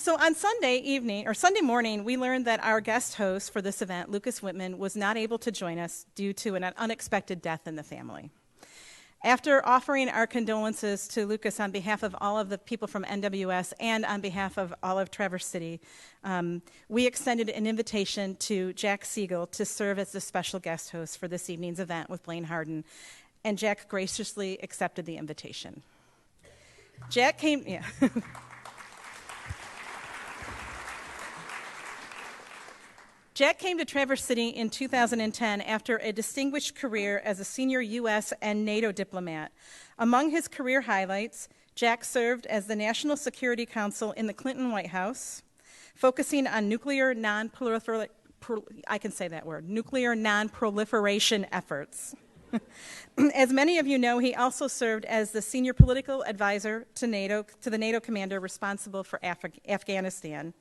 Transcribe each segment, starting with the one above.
So on Sunday morning, we learned that our guest host for this event, Lucas Whitman, was not able to join us due to an unexpected death in the family. After offering our condolences to Lucas on behalf of all of the people from NWS and on behalf of all of Traverse City, we extended an invitation to Jack Segal to serve as the special guest host for this evening's event with Blaine Harden, and Jack graciously accepted the invitation. Jack came to Traverse City in 2010 after a distinguished career as a senior U.S. and NATO diplomat. Among his career highlights, Jack served as the National Security Counsel in the Clinton White House, focusing on nuclear non-proliferation efforts. As many of you know, he also served as the senior political advisor to the NATO commander responsible for Afghanistan.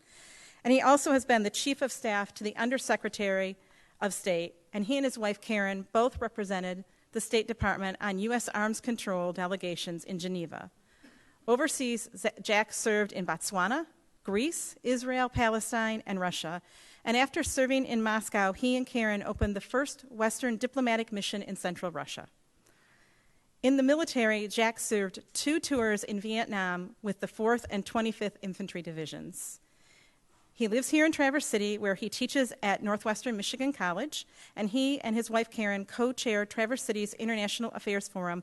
And he also has been the chief of staff to the Undersecretary of State, and he and his wife Karen both represented the State Department on U.S. arms control delegations in Geneva. Overseas, Jack served in Botswana, Greece, Israel, Palestine, and Russia. And after serving in Moscow, he and Karen opened the first Western diplomatic mission in Central Russia. In the military, Jack served 2 tours in Vietnam with the 4th and 25th Infantry Divisions. He lives here in Traverse City, where he teaches at Northwestern Michigan College, and he and his wife Karen co-chair Traverse City's International Affairs Forum,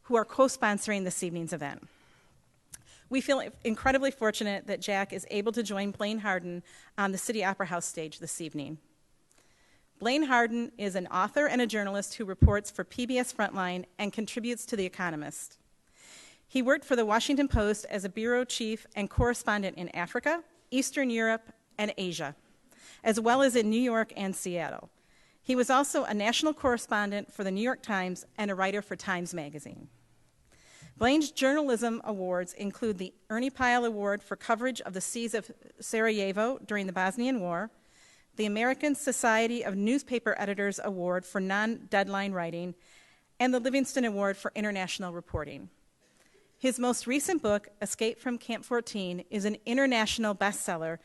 who are co-sponsoring this evening's event. We feel incredibly fortunate that Jack is able to join Blaine Harden on the City Opera House stage this evening. Blaine Harden is an author and a journalist who reports for PBS Frontline and contributes to The Economist. He worked for the Washington Post as a bureau chief and correspondent in Africa, Eastern Europe, and Asia, as well as in New York and Seattle. He was also a national correspondent for the New York Times and a writer for Times Magazine. Blaine's journalism awards include the Ernie Pyle Award for coverage of the siege of Sarajevo during the Bosnian War, the American Society of Newspaper Editors Award for non-deadline writing, and the Livingston Award for international reporting. His most recent book, Escape from Camp 14, is an international bestseller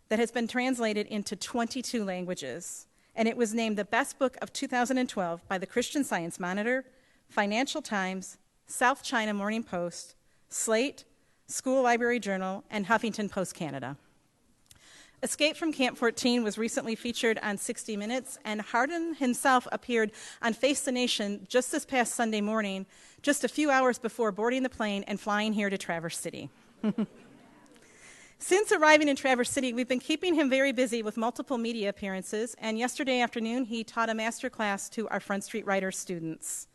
that has been translated into 22 languages, and it was named the best book of 2012 by the Christian Science Monitor, Financial Times, South China Morning Post, Slate, School Library Journal, and Huffington Post Canada. Escape from Camp 14 was recently featured on 60 Minutes, and Harden himself appeared on Face the Nation just this past Sunday morning, just a few hours before boarding the plane and flying here to Traverse City. Since arriving in Traverse City, we've been keeping him very busy with multiple media appearances, and yesterday afternoon he taught a master class to our Front Street Writers students.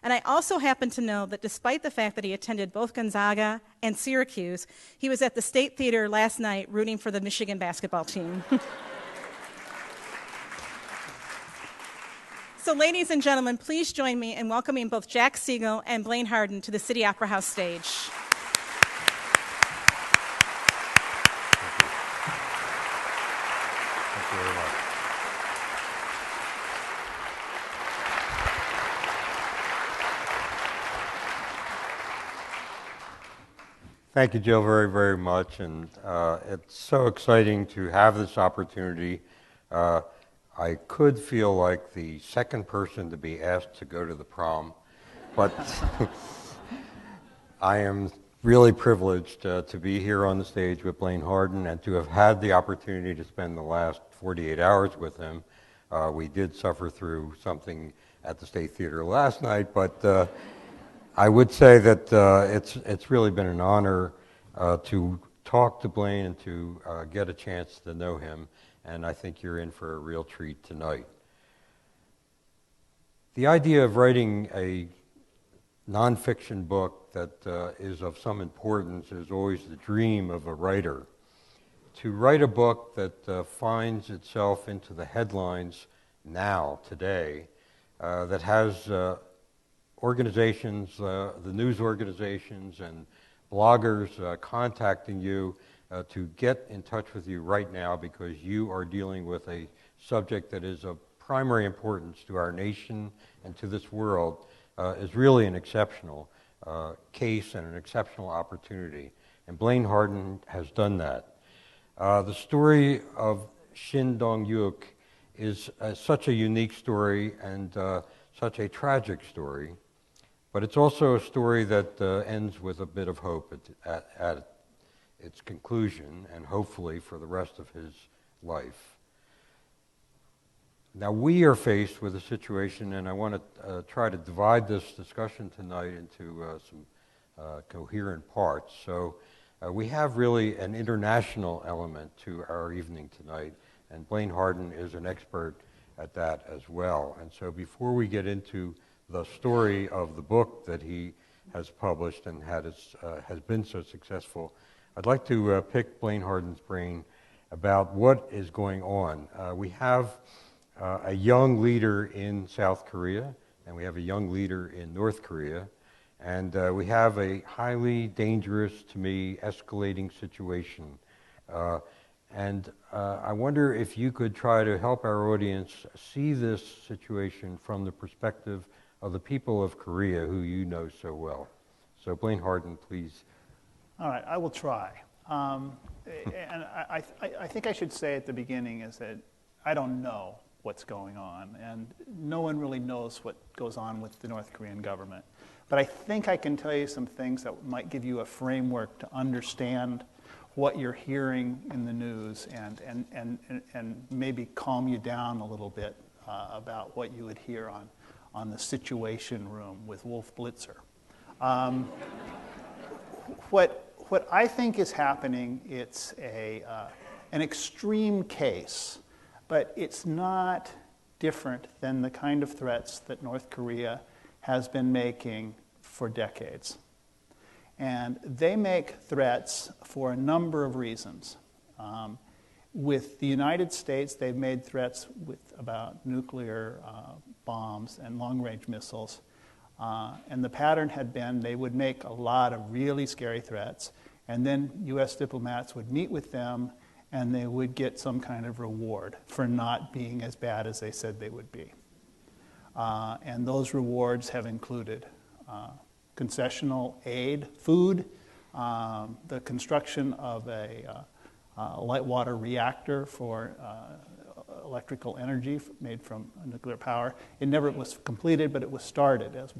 And I also happen to know that despite the fact that he attended both Gonzaga and Syracuse, he was at the State Theater last night rooting for the Michigan basketball team. So ladies and gentlemen, please join me in welcoming both Jack Segal and Blaine Harden to the City Opera House stage. Thank you, Jill, very, very much. And it's so exciting to have this opportunity. I could feel like the second person to be asked to go to the prom, but I am really privileged to be here on the stage with Blaine Harden and to have had the opportunity to spend the last 48 hours with him. We did suffer through something at the State Theater last night, but I would say that it's really been an honor to talk to Blaine and to get a chance to know him, and I think you're in for a real treat tonight. The idea of writing a nonfiction book that is of some importance is always the dream of a writer. To write a book that finds itself into the headlines now, today, that has organizations, the news organizations and bloggers contacting you to get in touch with you right now because you are dealing with a subject that is of primary importance to our nation and to this world is really an exceptional case and an exceptional opportunity. And Blaine Harden has done that. The story of Shin Dong-hyuk is such a unique story and such a tragic story, but it's also a story that ends with a bit of hope at its conclusion, and hopefully for the rest of his life. Now, we are faced with a situation, and I want to try to divide this discussion tonight into some coherent parts. So we have really an international element to our evening tonight, and Blaine Harden is an expert at that as well. And so before we get into the story of the book that he has published and has been so successful, I'd like to pick Blaine Harden's brain about what is going on. We have a young leader in South Korea, and we have a young leader in North Korea, and we have a highly dangerous, to me, escalating situation. And I wonder if you could try to help our audience see this situation from the perspective of the people of Korea, who you know so well. So Blaine Harden, please. All right, I will try. And I think I should say at the beginning is that I don't know what's going on, and no one really knows what goes on with the North Korean government. But I think I can tell you some things that might give you a framework to understand what you're hearing in the news and maybe calm you down a little bit about what you would hear on the Situation Room with Wolf Blitzer. What I think is happening, it's an extreme case, but it's not different than the kind of threats that North Korea has been making for decades. And they make threats for a number of reasons. With the United States, they've made threats about nuclear bombs and long-range missiles. And the pattern had been they would make a lot of really scary threats, and then U.S. diplomats would meet with them, and they would get some kind of reward for not being as bad as they said they would be. And those rewards have included concessional aid, food, the construction of a light water reactor for electrical energy made from nuclear power. It never was completed, but it was started as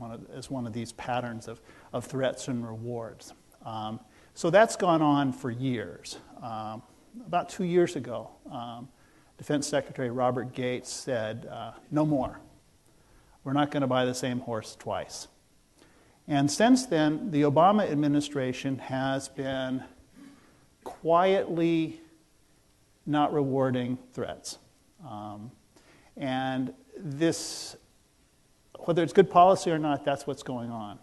one of these patterns of threats and rewards. So that's gone on for years. About 2 years ago, Defense Secretary Robert Gates said, no more. We're not going to buy the same horse twice. And since then, the Obama administration has been quietly not rewarding threats. And this, whether it's good policy or not, that's what's going on.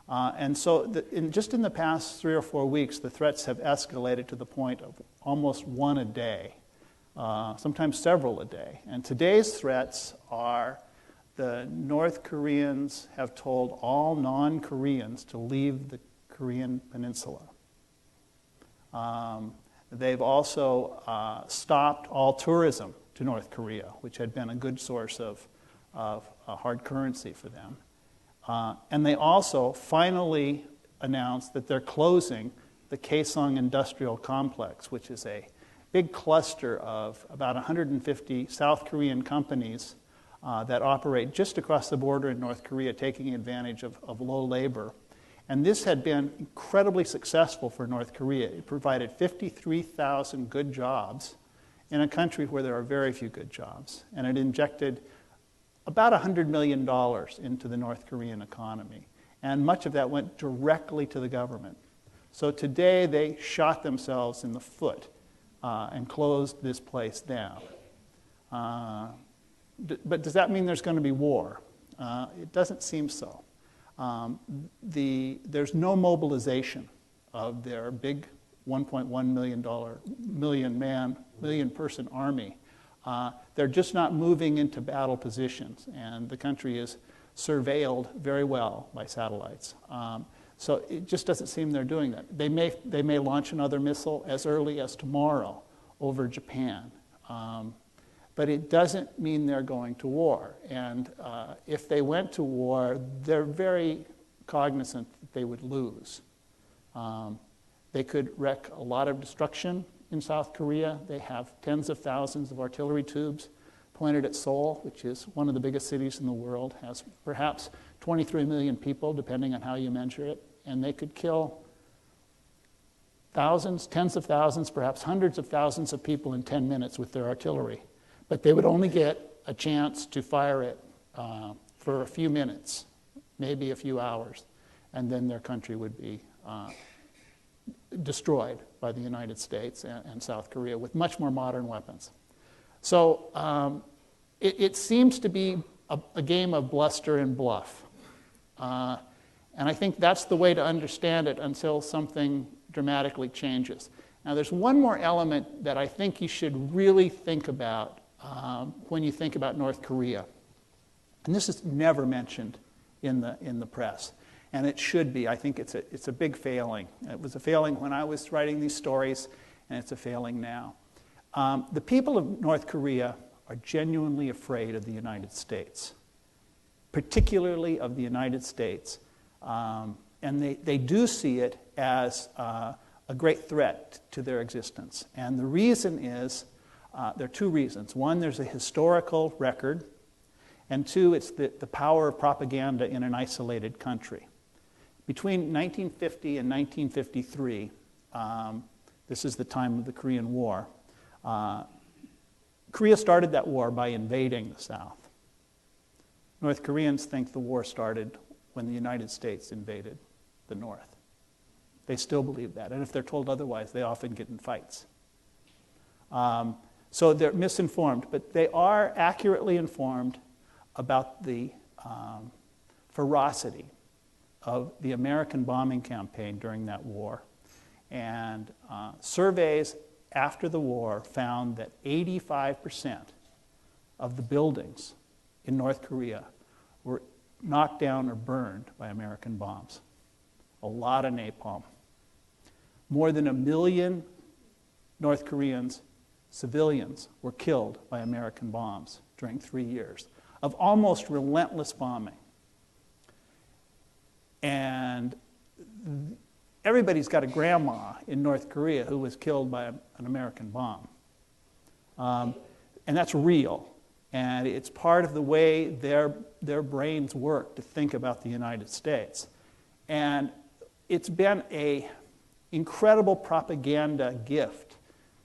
And so just in the past 3 or 4 weeks, the threats have escalated to the point of almost one a day, sometimes several a day. And today's threats are the North Koreans have told all non-Koreans to leave the Korean peninsula. They've also stopped all tourism to North Korea, which had been a good source of hard currency for them. And they also finally announced that they're closing the Kaechon industrial complex, which is a big cluster of about 150 South Korean companies that operate just across the border in North Korea, taking advantage of low labor. And this had been incredibly successful for North Korea. It provided 53,000 good jobs in a country where there are very few good jobs. And it injected about $100 million into the North Korean economy. And much of that went directly to the government. So today they shot themselves in the foot and closed this place down. But does that mean there's going to be war? It doesn't seem so. There's no mobilization of their big $1.1 million person army. They're just not moving into battle positions, and the country is surveilled very well by satellites. So it just doesn't seem they're doing that. They may launch another missile as early as tomorrow over Japan. But it doesn't mean they're going to war. And if they went to war, they're very cognizant that they would lose. They could wreak a lot of destruction in South Korea. They have tens of thousands of artillery tubes pointed at Seoul, which is one of the biggest cities in the world, has perhaps 23 million people, depending on how you measure it, and they could kill thousands, tens of thousands, perhaps hundreds of thousands of people in 10 minutes with their artillery. But they would only get a chance to fire it for a few minutes, maybe a few hours, and then their country would be destroyed by the United States and South Korea with much more modern weapons. So it seems to be a game of bluster and bluff. And I think that's the way to understand it until something dramatically changes. Now, there's one more element that I think you should really think about when you think about North Korea. And this is never mentioned in the press. And it should be. I think it's a big failing. It was a failing when I was writing these stories, and it's a failing now. The people of North Korea are genuinely afraid of the United States, particularly of the United States. And they do see it as a great threat to their existence. And the reason is, there are two reasons. One, there's a historical record. And two, it's the power of propaganda in an isolated country. Between 1950 and 1953, this is the time of the Korean War, Korea started that war by invading the South. North Koreans think the war started when the United States invaded the North. They still believe that. And if they're told otherwise, they often get in fights. So they're misinformed, but they are accurately informed about the ferocity of the American bombing campaign during that war. And surveys after the war found that 85% of the buildings in North Korea were knocked down or burned by American bombs. A lot of napalm. More than 1 million North Koreans, civilians, were killed by American bombs during 3 years of almost relentless bombing. And everybody's got a grandma in North Korea who was killed by an American bomb. And that's real. And it's part of the way their brains work to think about the United States. And it's been an incredible propaganda gift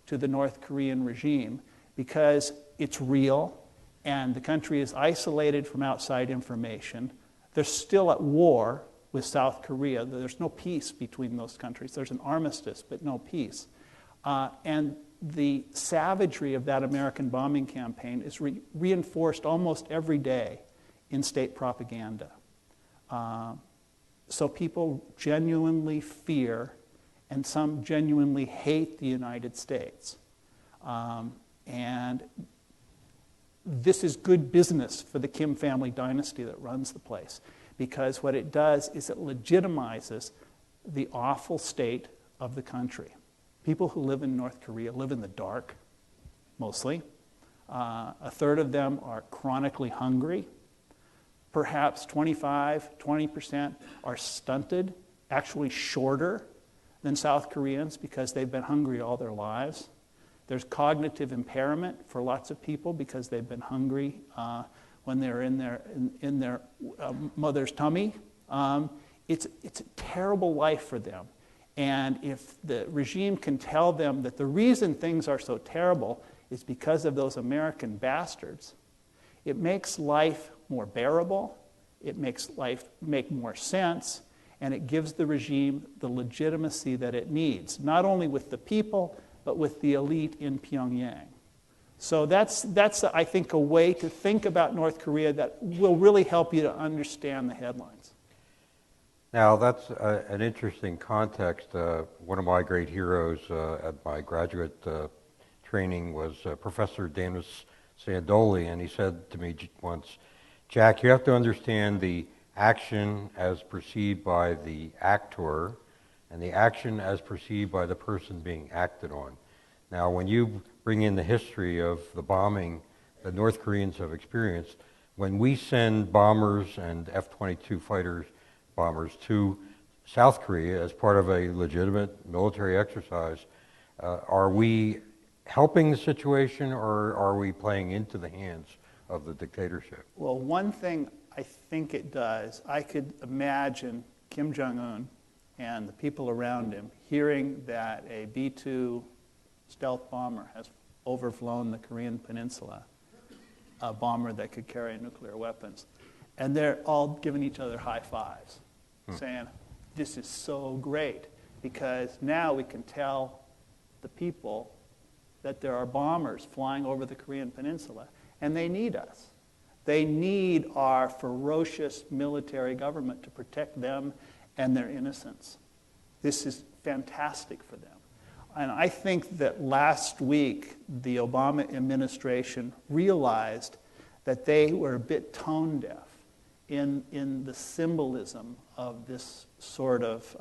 to the North Korean regime because it's real and the country is isolated from outside information. They're still at war with South Korea. There's no peace between those countries. There's an armistice, but no peace. And the savagery of that American bombing campaign is reinforced almost every day in state propaganda. So people genuinely fear and some genuinely hate the United States. And this is good business for the Kim family dynasty that runs the place, because what it does is it legitimizes the awful state of the country. People who live in North Korea live in the dark, mostly. A third of them are chronically hungry. Perhaps 20% are stunted, actually shorter than South Koreans because they've been hungry all their lives. There's cognitive impairment for lots of people because they've been hungry when they're in their mother's tummy. It's a terrible life for them. And if the regime can tell them that the reason things are so terrible is because of those American bastards, it makes life more bearable, it makes life make more sense, and it gives the regime the legitimacy that it needs, not only with the people, but with the elite in Pyongyang. So that's I think, a way to think about North Korea that will really help you to understand the headlines. Now, that's an interesting context. One of my great heroes at my graduate training was Professor Danis Sandoli, and he said to me once, Jack, you have to understand the action as perceived by the actor and the action as perceived by the person being acted on. Now, when you bring in the history of the bombing that North Koreans have experienced, when we send bombers and F-22 fighters bombers to South Korea as part of a legitimate military exercise, Are we helping the situation, or are we playing into the hands of the dictatorship? Well, one thing I think it does, I could imagine Kim Jong-un and the people around him hearing that a B-2 stealth bomber has overflown the Korean peninsula, a bomber that could carry nuclear weapons. And they're all giving each other high fives, saying, this is so great, because now we can tell the people that there are bombers flying over the Korean peninsula, and they need us. They need our ferocious military government to protect them and their innocence. This is fantastic for them. And I think that last week, the Obama administration realized that they were a bit tone deaf in the symbolism of this sort of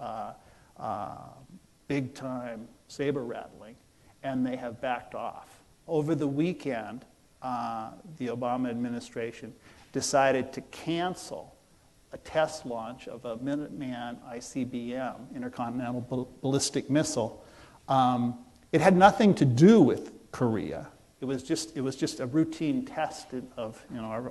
big-time saber rattling, and they have backed off. Over the weekend, the Obama administration decided to cancel a test launch of a Minuteman ICBM, intercontinental ballistic missile. It had nothing to do with Korea. It was just a routine test of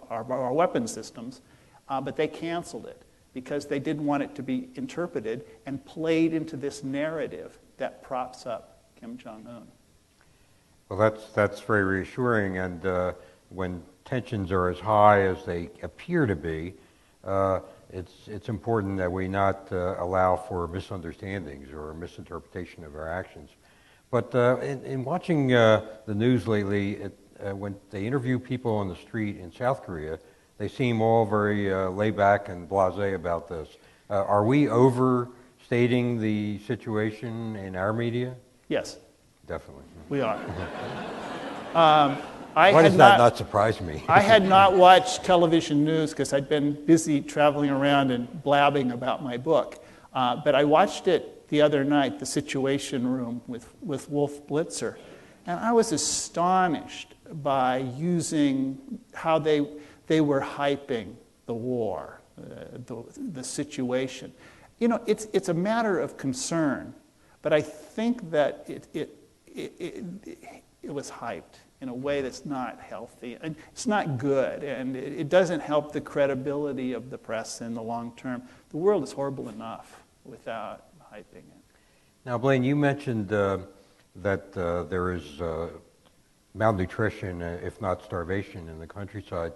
our weapon systems, but they canceled it because they didn't want it to be interpreted and played into this narrative that props up Kim Jong-un. Well, that's very reassuring, and when tensions are as high as they appear to be, it's important that we not allow for misunderstandings or misinterpretation of our actions. But in watching the news lately, when they interview people on the street in South Korea, they seem all very laid back and blasé about this. Are we overstating the situation in our media? Yes. Definitely. We are. Why does that not surprise me? I had not watched television news because I'd been busy traveling around and blabbing about my book. But I watched it the other night, The Situation Room with Wolf Blitzer. And I was astonished by using how they were hyping the war, the situation. You know, it's a matter of concern, but I think that it was hyped in a way that's not healthy, and it's not good, and it doesn't help the credibility of the press in the long term. The world is horrible enough without hyping it. Now, Blaine, you mentioned that there is malnutrition, if not starvation, in the countryside,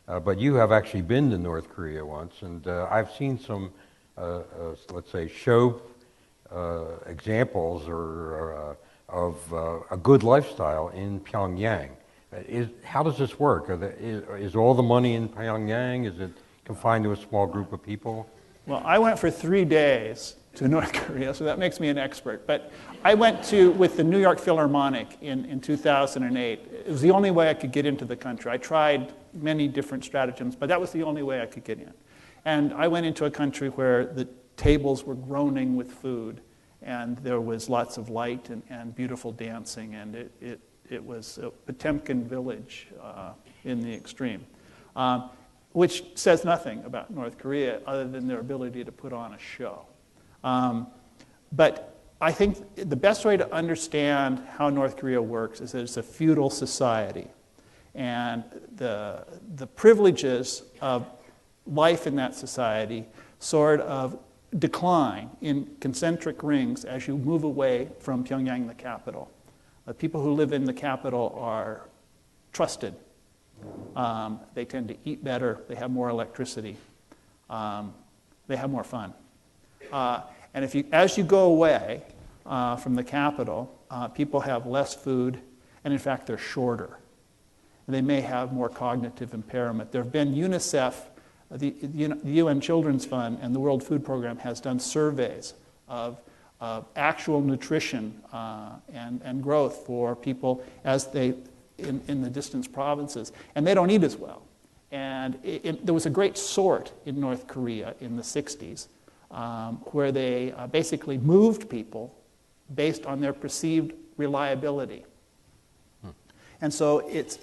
but you have actually been to North Korea once, and I've seen some, let's say, show examples of a good lifestyle in Pyongyang. How does this work? Is all the money in Pyongyang? Is it confined to a small group of people? Well, I went for 3 days to North Korea, so that makes me an expert. But I went with the New York Philharmonic in 2008. It was the only way I could get into the country. I tried many different stratagems, but that was the only way I could get in. And I went into a country where the tables were groaning with food, and there was lots of light and beautiful dancing, and it was a Potemkin village in the extreme, which says nothing about North Korea other than their ability to put on a show. But I think the best way to understand how North Korea works is that it's a feudal society, and the privileges of life in that society sort of decline in concentric rings as you move away from Pyongyang, the capital. The people who live in the capital are trusted. They tend to eat better. They have more electricity. They have more fun. And as you go away from the capital, people have less food, and in fact, they're shorter. And they may have more cognitive impairment. There have been UNICEF, the UN Children's Fund, and the World Food Program has done surveys of actual nutrition and growth for people as they in the distant provinces, and they don't eat as well. And there was a great sort in North Korea in the 60s where they basically moved people based on their perceived reliability. And so it's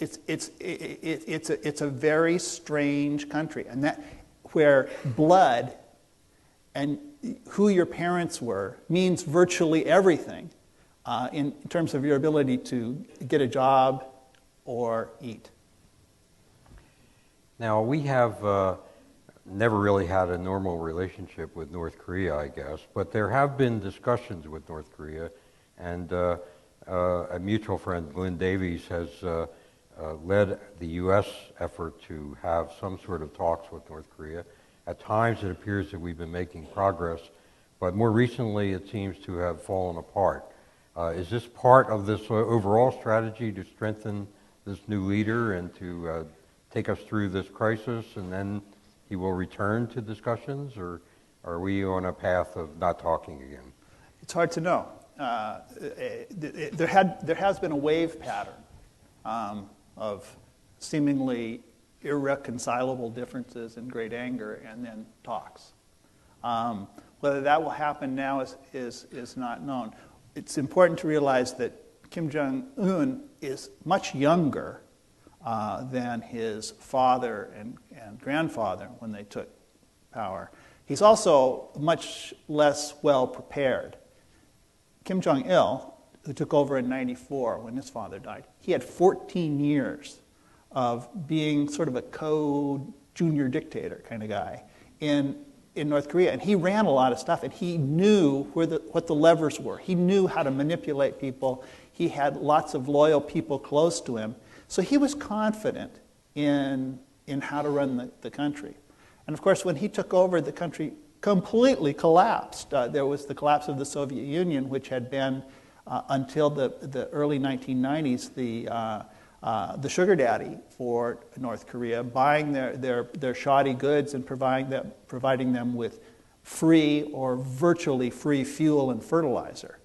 a very strange country, and that where blood and who your parents were means virtually everything. in terms of your ability to get a job or eat. Now, we have never really had a normal relationship with North Korea, I guess, but there have been discussions with North Korea, and a mutual friend, Glenn Davies, has led the U.S. effort to have some sort of talks with North Korea. At times, it appears that we've been making progress, but more recently, it seems to have fallen apart. Is this part of this overall strategy to strengthen this new leader and to take us through this crisis, and then he will return to discussions, or are we on a path of not talking again? It's hard to know. There has been a wave pattern of seemingly irreconcilable differences and great anger, and then talks. Whether that will happen now is not known. It's important to realize that Kim Jong-un is much younger than his father and grandfather when they took power. He's also much less well prepared. Kim Jong-il, who took over in '94 when his father died, he had 14 years of being sort of a co-junior dictator kind of guy in North Korea. And he ran a lot of stuff, and he knew what the levers were. He knew how to manipulate people. He had lots of loyal people close to him. So he was confident in how to run the country. And of course, when he took over, the country completely collapsed. There was the collapse of the Soviet Union, which had been, until the early 1990s, the sugar daddy for North Korea, buying their shoddy goods and providing them with free or virtually free fuel and fertilizer.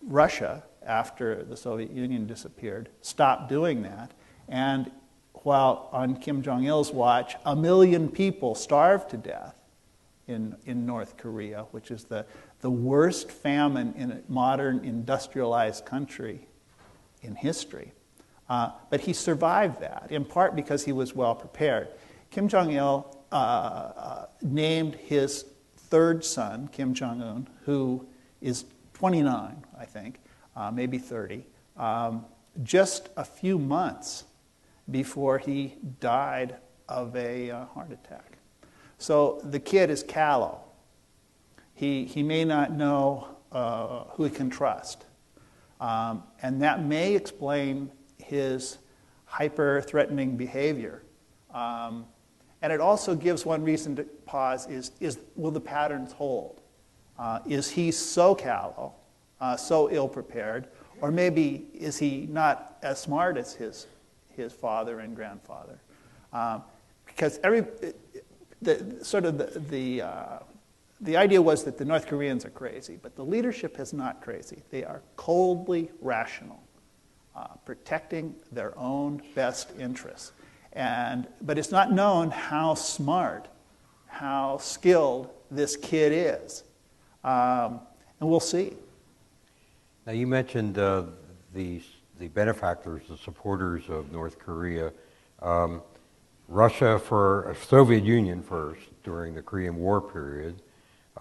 Russia, after the Soviet Union disappeared, stopped doing that. And while on Kim Jong-il's watch, 1 million people starved to death in North Korea, which is the worst famine in a modern industrialized country in history. But he survived that, in part because he was well prepared. Kim Jong-il named his third son, Kim Jong-un, who is 29, I think, maybe 30, just a few months before he died of a heart attack. So the kid is callow. He may not know who he can trust. And that may explain his hyper-threatening behavior. And it also gives one reason to pause is will the patterns hold? Is he so callow, so ill-prepared, or maybe is he not as smart as his father and grandfather? Because the idea was that the North Koreans are crazy, but the leadership is not crazy. They are coldly rational, protecting their own best interests. But it's not known how smart, how skilled this kid is. And we'll see. Now, you mentioned the benefactors, the supporters of North Korea. Russia, for Soviet Union first during the Korean War period.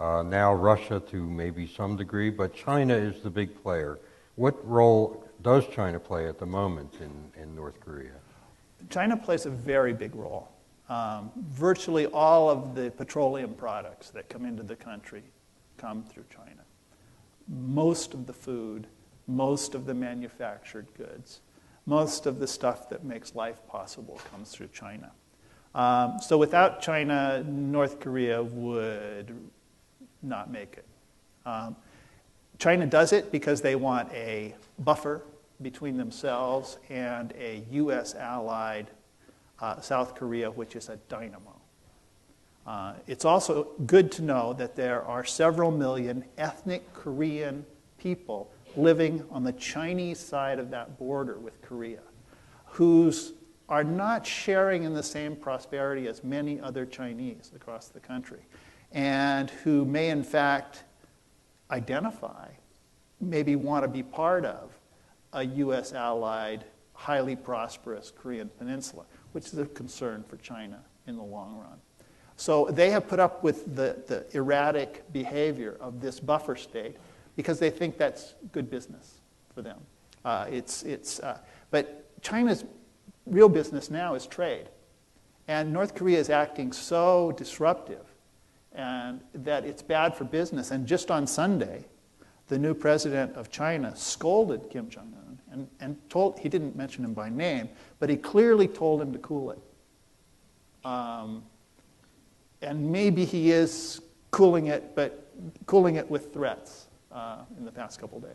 Now Russia to maybe some degree, but China is the big player. What role does China play at the moment in North Korea? China plays a very big role. Virtually all of the petroleum products that come into the country come through China. Most of the food, most of the manufactured goods, most of the stuff that makes life possible comes through China. So without China, North Korea would not make it. China does it because they want a buffer between themselves and a U.S. allied South Korea, which is a dynamo. It's also good to know that there are several million ethnic Korean people living on the Chinese side of that border with Korea, whose are not sharing in the same prosperity as many other Chinese across the country, and who may in fact identify, maybe want to be part of a U.S. allied, highly prosperous Korean peninsula, which is a concern for China in the long run. So they have put up with the erratic behavior of this buffer state, because they think that's good business for them. But China's real business now is trade. And North Korea is acting so disruptive and that it's bad for business. And just on Sunday, the new president of China scolded Kim Jong-un and told, he didn't mention him by name, but he clearly told him to cool it. And maybe he is cooling it, but cooling it with threats in the past couple days.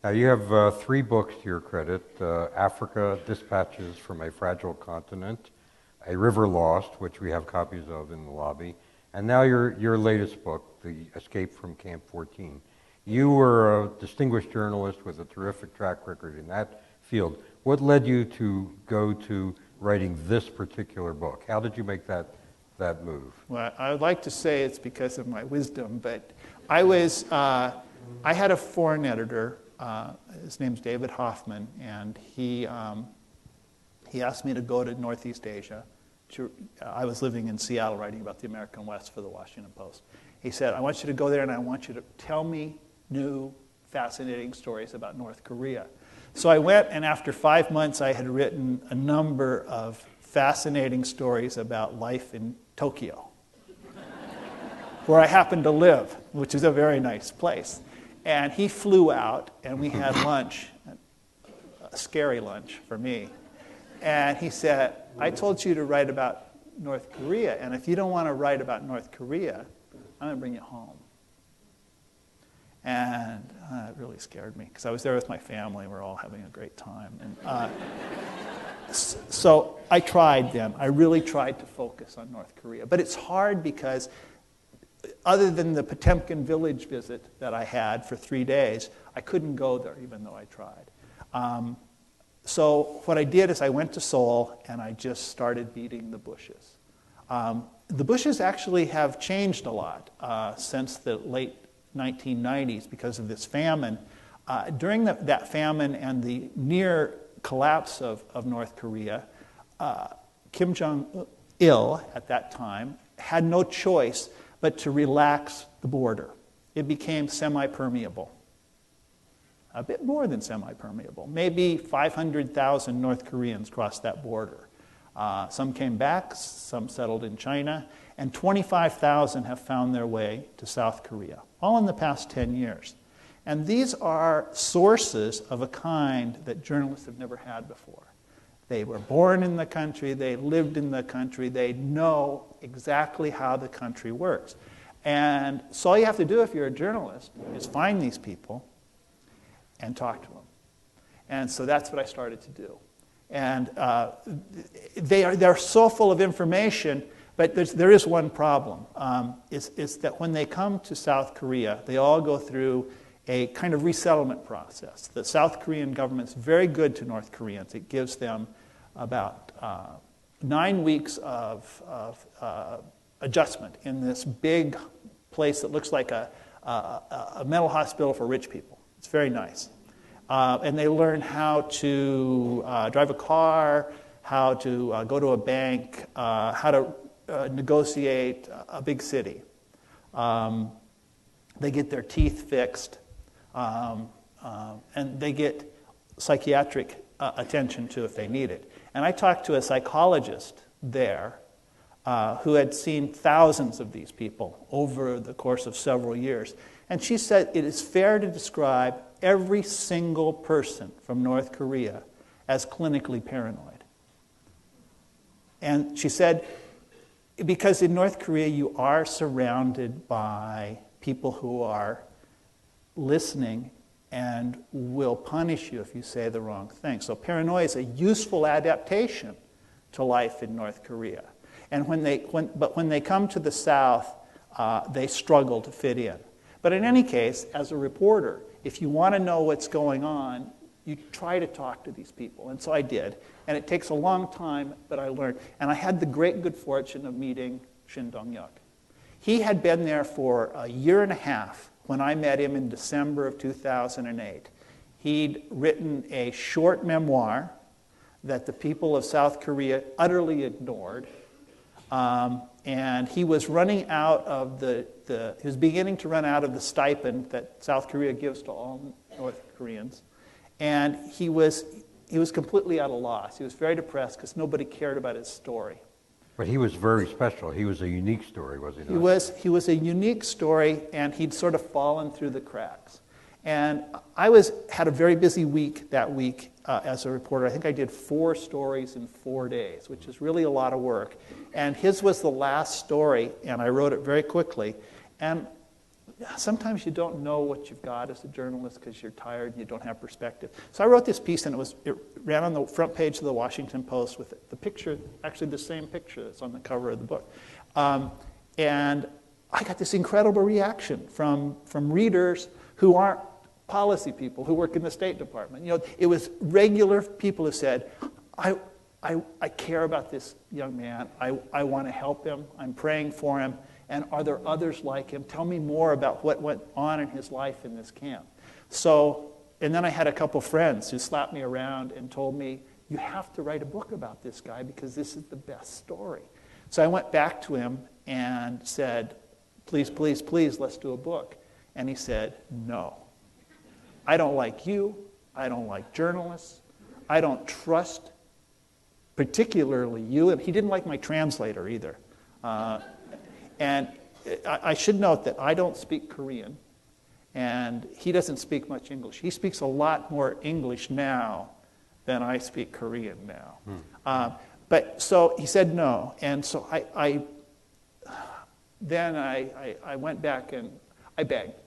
Now, you have 3 books to your credit, Africa, Dispatches from a Fragile Continent, A River Lost, which we have copies of in the lobby, and now your latest book, The Escape from Camp 14. You were a distinguished journalist with a terrific track record in that field. What led you to go to writing this particular book? How did you make that move? Well, I would like to say it's because of my wisdom, but I had a foreign editor. His name's David Hoffman, and he asked me to go to Northeast Asia. I was living in Seattle writing about the American West for the Washington Post. He said, I want you to go there and I want you to tell me new, fascinating stories about North Korea. So I went, and after 5 months, I had written a number of fascinating stories about life in Tokyo, where I happened to live, which is a very nice place. And he flew out, and we had lunch, a scary lunch for me. And he said, I told you to write about North Korea, and if you don't want to write about North Korea, I'm going to bring you home. And it really scared me, because I was there with my family. We're all having a great time. And so I tried then. I really tried to focus on North Korea. But it's hard because other than the Potemkin village visit that I had for 3 days, I couldn't go there even though I tried. So what I did is I went to Seoul and I just started beating the bushes. The bushes actually have changed a lot since the late 1990s because of this famine. During that famine and the near collapse of North Korea, Kim Jong-il at that time had no choice but to relax the border. It became semi-permeable. A bit more than semi-permeable. Maybe 500,000 North Koreans crossed that border. Some came back, some settled in China, and 25,000 have found their way to South Korea, all in the past 10 years. And these are sources of a kind that journalists have never had before. They were born in the country, they lived in the country, they know exactly how the country works. And so all you have to do if you're a journalist is find these people and talk to them. And so that's what I started to do. And they're so full of information, but there is one problem. It's that when they come to South Korea, they all go through a kind of resettlement process. The South Korean government's very good to North Koreans. It gives them about 9 weeks of adjustment in this big place that looks like a mental hospital for rich people. It's very nice. And they learn how to drive a car, how to go to a bank, how to negotiate a big city. They get their teeth fixed, and they get psychiatric attention too if they need it. And I talked to a psychologist there who had seen thousands of these people over the course of several years. And she said it is fair to describe every single person from North Korea as clinically paranoid. And she said, because in North Korea you are surrounded by people who are listening and will punish you if you say the wrong thing. So paranoia is a useful adaptation to life in North Korea. And when they come to the South, they struggle to fit in. But in any case, as a reporter, if you want to know what's going on, you try to talk to these people. And so I did. And it takes a long time, but I learned. And I had the great good fortune of meeting Shin Dong-hyuk. He had been there for a year and a half when I met him in December of 2008. He'd written a short memoir that the people of South Korea utterly ignored. And he was running out of he was beginning to run out of the stipend that South Korea gives to all North Koreans. And he was completely at a loss. He was very depressed because nobody cared about his story. But he was very special. He was a unique story, was he not? He was a unique story, and he'd sort of fallen through the cracks. And I had a very busy week that week as a reporter. I think I did 4 stories in 4 days, which is really a lot of work. And his was the last story, and I wrote it very quickly. And sometimes you don't know what you've got as a journalist because you're tired and you don't have perspective. So I wrote this piece, and it ran on the front page of the Washington Post with the picture, actually the same picture that's on the cover of the book. And I got this incredible reaction from readers who aren't policy people, who work in the State Department. You know, it was regular people who said, I care about this young man. I want to help him. I'm praying for him. And are there others like him? Tell me more about what went on in his life in this camp. So, and then I had a couple friends who slapped me around and told me, you have to write a book about this guy because this is the best story. So I went back to him and said, please, please, please, let's do a book. And he said, no. I don't like you. I don't like journalists. I don't trust particularly you. And he didn't like my translator either. And I should note that I don't speak Korean, and he doesn't speak much English. He speaks a lot more English now than I speak Korean now. But so he said no, and so I went back and I begged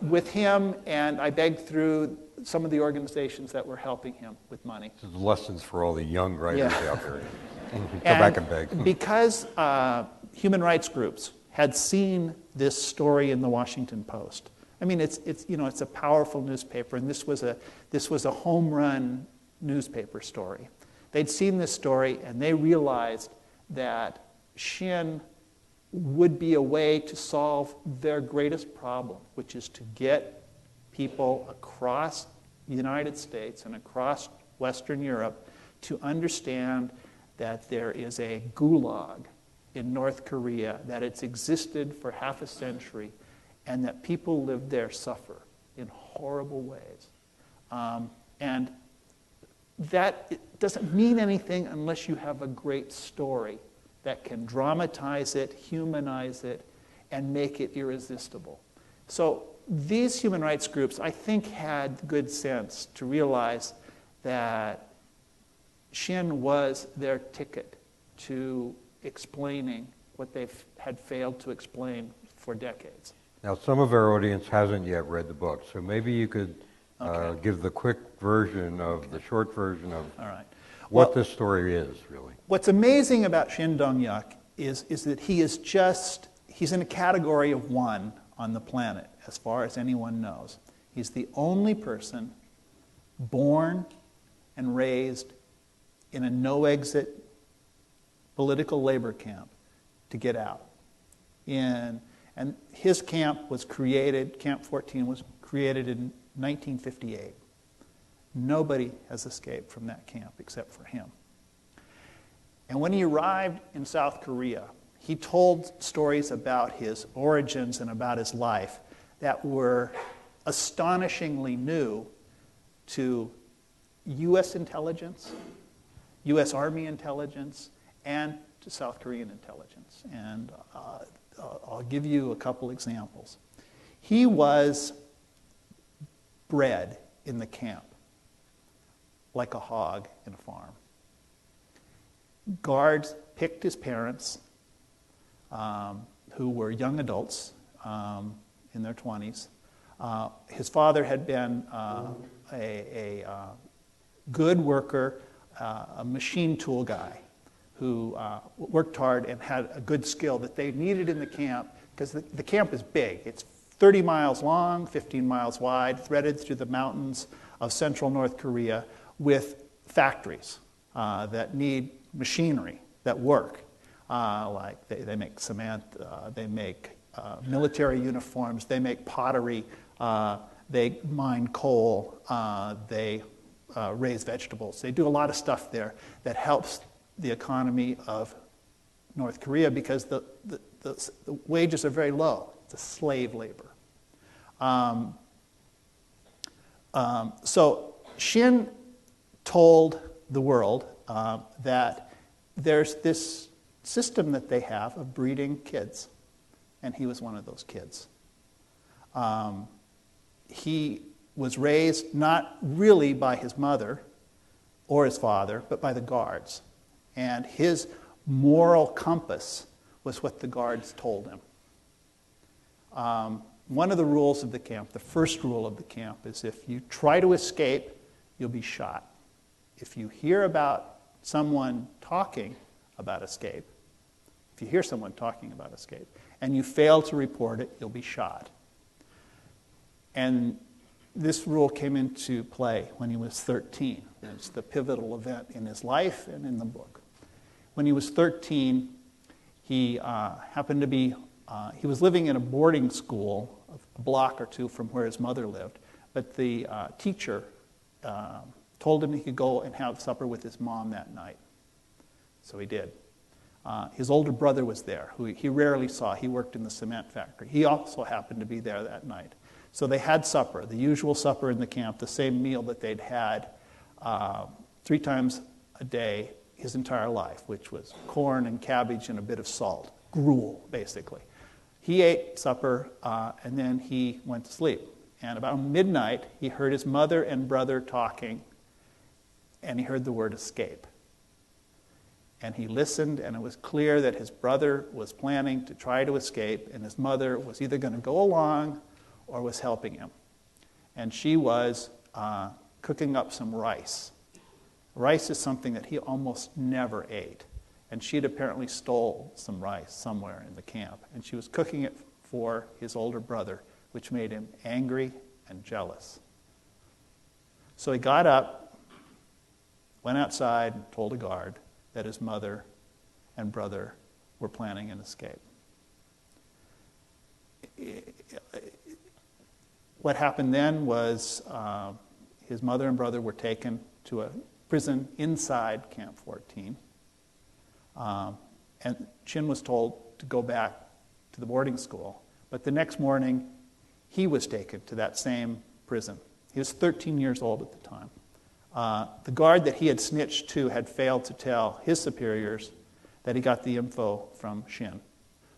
with him, and I begged through some of the organizations that were helping him with money. This is lessons for all the young writers out there. Go And back and beg. Because human rights groups had seen this story in the Washington Post. I mean, it's a powerful newspaper, and this was a home run newspaper story. They'd seen this story, and they realized that Shin would be a way to solve their greatest problem, which is to get people across the United States and across Western Europe to understand that there is a gulag in North Korea, that it's existed for half a century, and that people live there suffer in horrible ways. And that it doesn't mean anything unless you have a great story that can dramatize it, humanize it, and make it irresistible. So these human rights groups, I think, had good sense to realize that Shin was their ticket to explaining what they had failed to explain for decades. Now, some of our audience hasn't yet read the book, so maybe you could give the quick version of, the short version of what this story is, really. What's amazing about Shin Dong-hyuk is that he's in a category of one on the planet, as far as anyone knows. He's the only person born and raised in a no-exit political labor camp to get out. And his camp was created, Camp 14 was created in 1958. Nobody has escaped from that camp except for him. And when he arrived in South Korea, he told stories about his origins and about his life that were astonishingly new to U.S. intelligence, U.S. Army intelligence, and to South Korean intelligence. And I'll give you a couple examples. He was bred in the camp like a hog in a farm. Guards picked his parents, who were young adults in their 20s. His father had been a good worker, a machine tool guy who worked hard and had a good skill that they needed in the camp, because the camp is big. It's 30 miles long, 15 miles wide, threaded through the mountains of central North Korea with factories that need machinery that work. Like they make cement, they make military uniforms, they make pottery, they mine coal, they raise vegetables. They do a lot of stuff there that helps the economy of North Korea because the wages are very low. It's a slave labor. So Shin told the world that there's this system that they have of breeding kids, and he was one of those kids. He was raised not really by his mother or his father, but by the guards. And his moral compass was what the guards told him. One of the rules of the camp, the first rule of the camp, is if you try to escape, you'll be shot. If you hear about someone talking about escape, if you hear someone talking about escape, and you fail to report it, you'll be shot. And this rule came into play when he was 13. It's the pivotal event in his life and in the book. When he was 13, he happened to be, he was living in a boarding school a block or two from where his mother lived, but the teacher told him he could go and have supper with his mom that night. So he did. His older brother was there, who he rarely saw. He worked in the cement factory. He also happened to be there that night. So they had supper, the usual supper in the camp, the same meal that they'd had 3 times a day his entire life, which was corn and cabbage and a bit of salt. Gruel, basically. He ate supper, and then he went to sleep. And about midnight, he heard his mother and brother talking, and he heard the word escape. And he listened, and it was clear that his brother was planning to try to escape, and his mother was either going to go along or was helping him. And she was cooking up some rice. Rice is something that he almost never ate. And she had apparently stole some rice somewhere in the camp. And she was cooking it for his older brother, which made him angry and jealous. So he got up, went outside, and told a guard that his mother and brother were planning an escape. What happened then was his mother and brother were taken to a prison inside Camp 14. And Shin was told to go back to the boarding school. But the next morning, he was taken to that same prison. He was 13 years old at the time. The guard that he had snitched to had failed to tell his superiors that he got the info from Shin.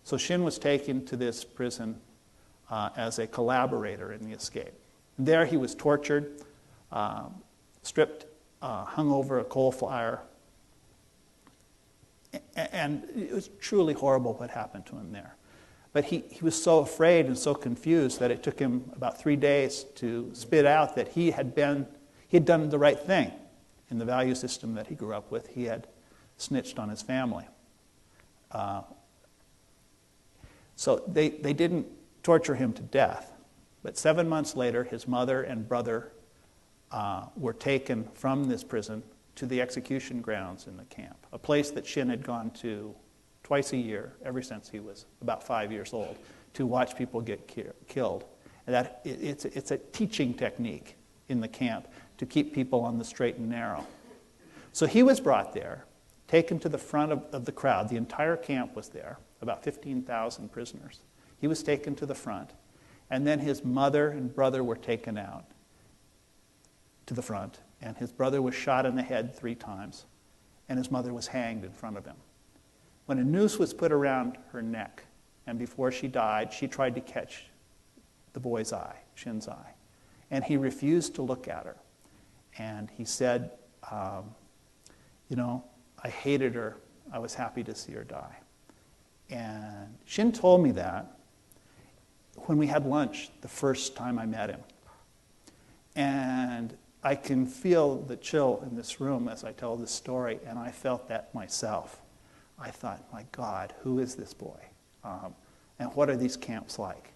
So Shin was taken to this prison as a collaborator in the escape. And there he was tortured, stripped, hung over a coal fire. And it was truly horrible what happened to him there. But he was so afraid and so confused that it took him about 3 days to spit out that he had done the right thing in the value system that he grew up with. He had snitched on his family. So they didn't torture him to death. But 7 months later, his mother and brother were taken from this prison to the execution grounds in the camp, a place that Shin had gone to twice a year ever since he was about 5 years old to watch people get killed. And it's a teaching technique in the camp to keep people on the straight and narrow. So he was brought there, taken to the front of the crowd. The entire camp was there, about 15,000 prisoners. He was taken to the front, and then his mother and brother were taken out to the front, and his brother was shot in the head 3 times, and his mother was hanged in front of him. When a noose was put around her neck, and before she died, she tried to catch the boy's eye, Shin's eye, and he refused to look at her. And he said, I hated her. I was happy to see her die. And Shin told me that when we had lunch the first time I met him. And I can feel the chill in this room as I tell this story, and I felt that myself. I thought, my God, who is this boy? And what are these camps like?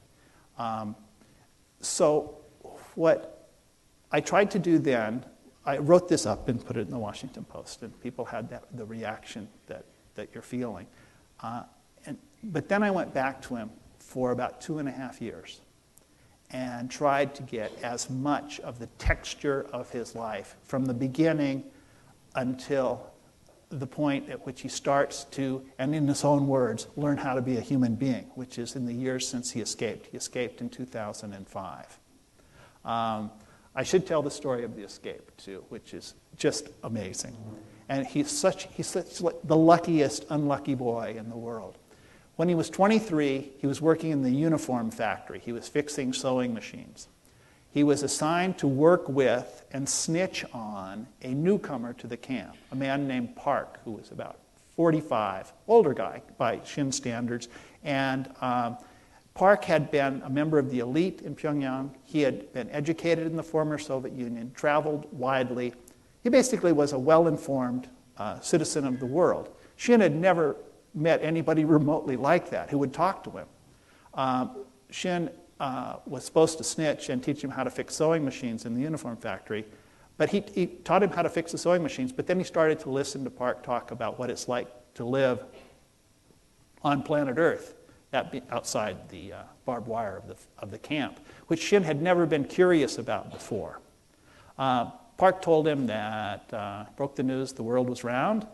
So what I tried to do then, I wrote this up and put it in the Washington Post, and people had the reaction that you're feeling. But then I went back to him for about 2.5 years and tried to get as much of the texture of his life from the beginning until the point at which he starts to, and in his own words, learn how to be a human being, which is in the years since he escaped. He escaped in 2005. I should tell the story of the escape, too, which is just amazing. And he's such the luckiest unlucky boy in the world. When he was 23, he was working in the uniform factory. He was fixing sewing machines. He was assigned to work with and snitch on a newcomer to the camp, a man named Park, who was about 45, older guy by Shin standards. And Park had been a member of the elite in Pyongyang. He had been educated in the former Soviet Union, traveled widely. He basically was a well-informed citizen of the world. Shin had never met anybody remotely like that who would talk to him. Shin was supposed to snitch and teach him how to fix sewing machines in the uniform factory, but he taught him how to fix the sewing machines, but then he started to listen to Park talk about what it's like to live on planet Earth, outside the barbed wire of the camp, which Shin had never been curious about before. Park told him that, broke the news the world was round,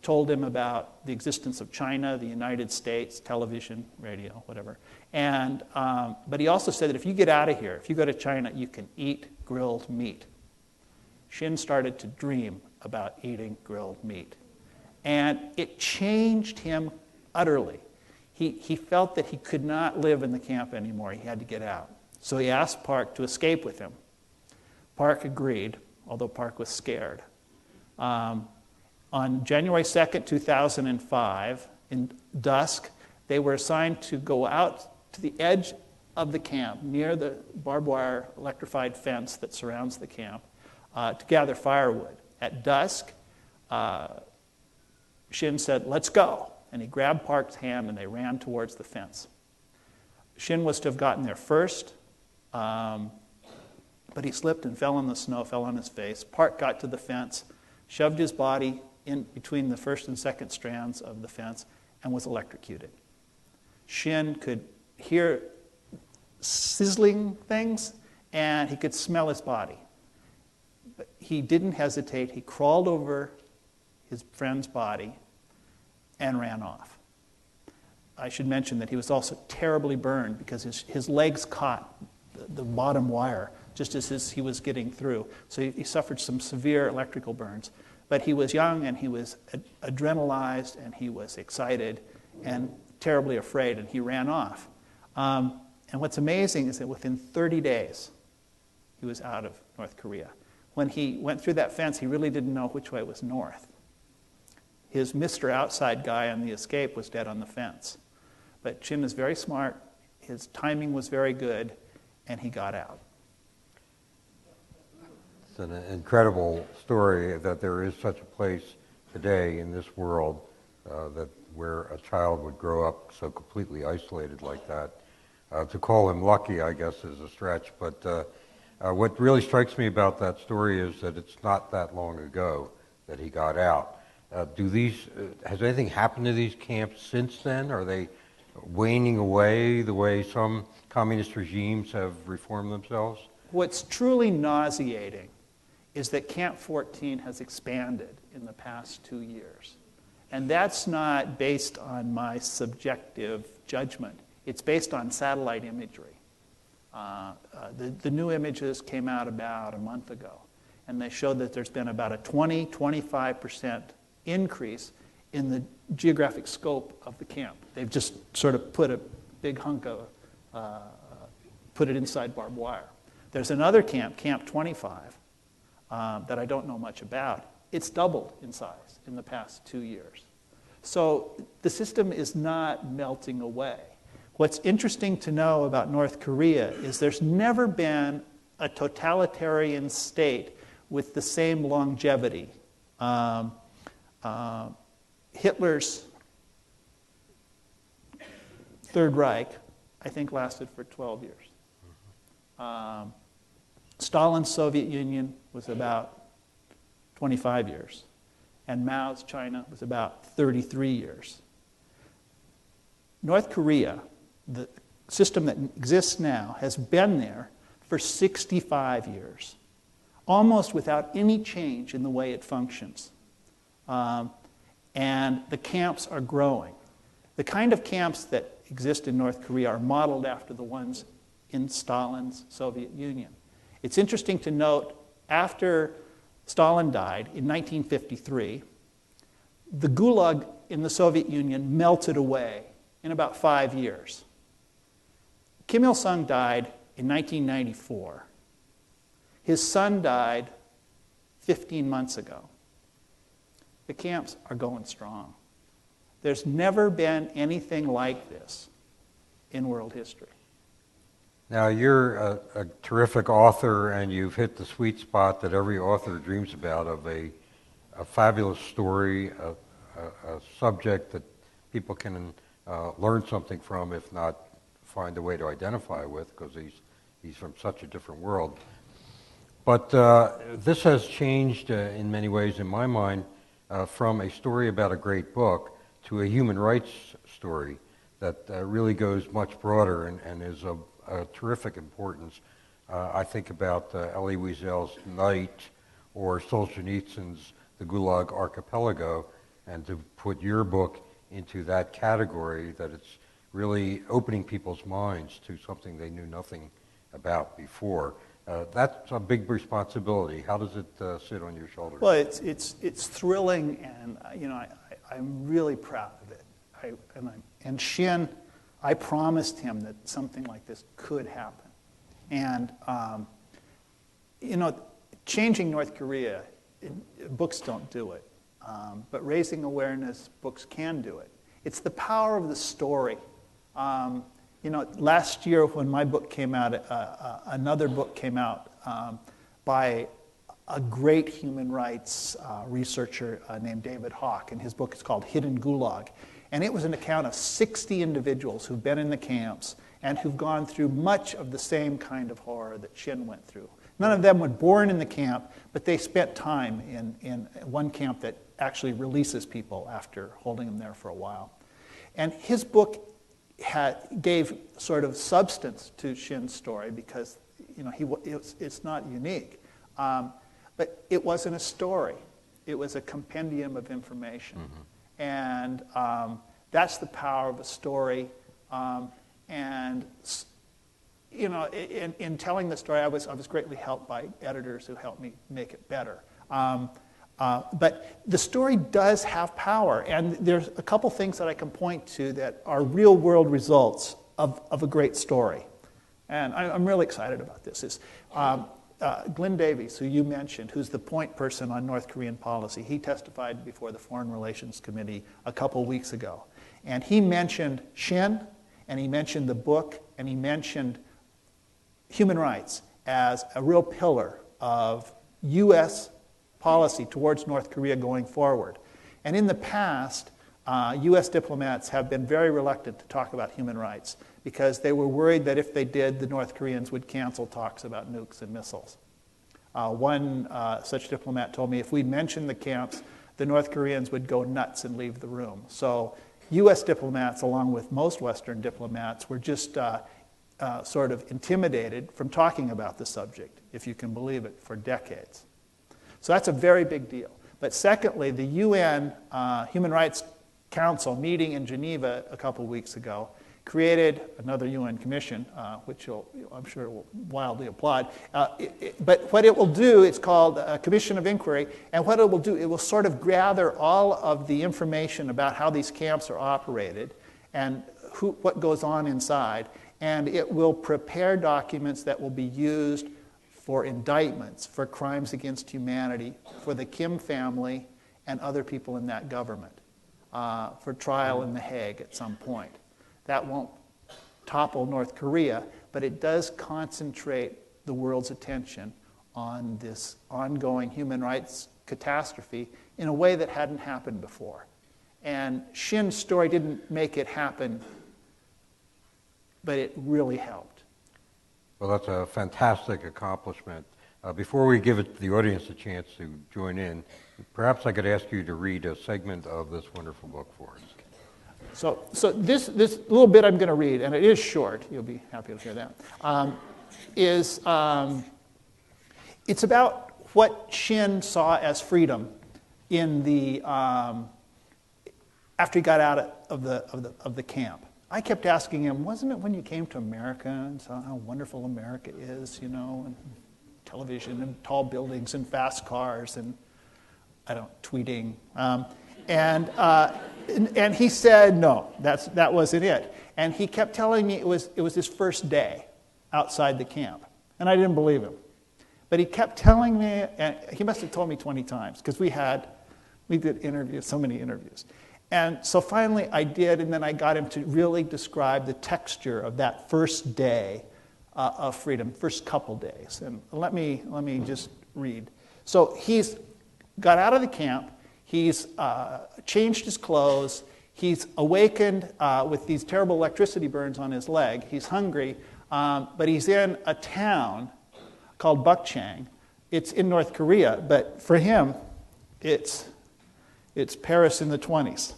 told him about the existence of China, the United States, television, radio, whatever. And but he also said that if you get out of here, if you go to China, you can eat grilled meat. Shin started to dream about eating grilled meat. And it changed him utterly. He felt that he could not live in the camp anymore. He had to get out. So he asked Park to escape with him. Park agreed, although Park was scared. On January 2nd, 2005, in dusk, they were assigned to go out to the edge of the camp, near the barbed wire electrified fence that surrounds the camp, to gather firewood. At dusk, Shin said, "Let's go." And he grabbed Park's hand and they ran towards the fence. Shin was to have gotten there first, but he slipped and fell in the snow, fell on his face. Park got to the fence, shoved his body in between the first and second strands of the fence, and was electrocuted. Shin could hear sizzling things, and he could smell his body. But he didn't hesitate. He crawled over his friend's body and ran off. I should mention that he was also terribly burned because his legs caught the bottom wire just as he was getting through. So he suffered some severe electrical burns. But he was young and he was adrenalized and he was excited and terribly afraid, and he ran off. And what's amazing is that within 30 days, he was out of North Korea. When he went through that fence, he really didn't know which way was north. His Mr. Outside guy on the escape was dead on the fence. But Shin is very smart, his timing was very good, and he got out. It's an incredible story that there is such a place today in this world that where a child would grow up so completely isolated like that. To call him lucky, I guess, is a stretch, but what really strikes me about that story is that it's not that long ago that he got out. Has anything happened to these camps since then? Are they waning away the way some communist regimes have reformed themselves? What's truly nauseating is that Camp 14 has expanded in the past 2 years. And that's not based on my subjective judgment. It's based on satellite imagery. The new images came out about a month ago, and they showed that there's been about a 20-25% increase in the geographic scope of the camp. They've just sort of put a big hunk of, put it inside barbed wire. There's another camp, Camp 25, that I don't know much about. It's doubled in size in the past 2 years. So the system is not melting away. What's interesting to know about North Korea is there's never been a totalitarian state with the same longevity. Hitler's Third Reich, I think, lasted for 12 years. Stalin's Soviet Union was about 25 years. And Mao's China was about 33 years. North Korea, the system that exists now, has been there for 65 years, almost without any change in the way it functions. and the camps are growing. The kind of camps that exist in North Korea are modeled after the ones in Stalin's Soviet Union. It's interesting to note, after Stalin died in 1953, the Gulag in the Soviet Union melted away in about 5 years. Kim Il-sung died in 1994. His son died 15 months ago. The camps are going strong. There's never been anything like this in world history. Now, you're a terrific author, and you've hit the sweet spot that every author dreams about, of a fabulous story, a subject that people can learn something from, if not find a way to identify with, because he's from such a different world. But this has changed in many ways, in my mind, from a story about a great book to a human rights story that really goes much broader and is of terrific importance. I think about Elie Wiesel's Night or Solzhenitsyn's The Gulag Archipelago, and to put your book into that category, that it's really opening people's minds to something they knew nothing about before. That's a big responsibility. How does it sit on your shoulders? Well, it's thrilling, and I'm really proud of it. And Shin, I promised him that something like this could happen. And changing North Korea, books don't do it, but raising awareness, books can do it. It's the power of the story. Last year when my book came out, another book came out by a great human rights researcher named David Hawk, and his book is called Hidden Gulag. And it was an account of 60 individuals who've been in the camps and who've gone through much of the same kind of horror that Shin went through. None of them were born in the camp, but they spent time in one camp that actually releases people after holding them there for a while. And his book gave sort of substance to Shin's story, because it's not unique. But it wasn't a story. It was a compendium of information. Mm-hmm. And that's the power of a story. In telling the story, I was greatly helped by editors who helped me make it better. But the story does have power, and there's a couple things that I can point to that are real-world results of a great story. And I'm really excited about this. Glenn Davies, who you mentioned, who's the point person on North Korean policy, he testified before the Foreign Relations Committee a couple weeks ago. And he mentioned Shin, and he mentioned the book, and he mentioned human rights as a real pillar of U.S. policy towards North Korea going forward. And in the past, U.S. diplomats have been very reluctant to talk about human rights, because they were worried that if they did, the North Koreans would cancel talks about nukes and missiles. One such diplomat told me if we mentioned the camps, the North Koreans would go nuts and leave the room. So U.S. diplomats, along with most Western diplomats, were just sort of intimidated from talking about the subject, if you can believe it, for decades. So that's a very big deal. But secondly, the UN Human Rights Council meeting in Geneva a couple weeks ago created another UN commission, which I'm sure will wildly applaud. But what it will do, it's called a Commission of Inquiry, and what it will do, it will sort of gather all of the information about how these camps are operated and what goes on inside, and it will prepare documents that will be used for indictments, for crimes against humanity, for the Kim family and other people in that government, for trial in The Hague at some point. That won't topple North Korea, but it does concentrate the world's attention on this ongoing human rights catastrophe in a way that hadn't happened before. And Shin's story didn't make it happen, but it really helped. Well, that's a fantastic accomplishment. Before we give the audience a chance to join in, perhaps I could ask you to read a segment of this wonderful book for us. So this little bit I'm going to read, and it is short, you'll be happy to hear that, it's about what Shin saw as freedom in the after he got out of the camp. I kept asking him, wasn't it when you came to America and saw how wonderful America is, you know, and television and tall buildings and fast cars and tweeting. And he said, no, that wasn't it. And he kept telling me it was his first day outside the camp. And I didn't believe him. But he kept telling me, and he must have told me 20 times, because we did interviews, so many interviews. And so finally I did, and then I got him to really describe the texture of that first day of freedom, first couple days. And let me just read. So he's got out of the camp, he's changed his clothes, he's awakened with these terrible electricity burns on his leg, he's hungry, but he's in a town called Bukchang. It's in North Korea, but for him, it's Paris in the 20s.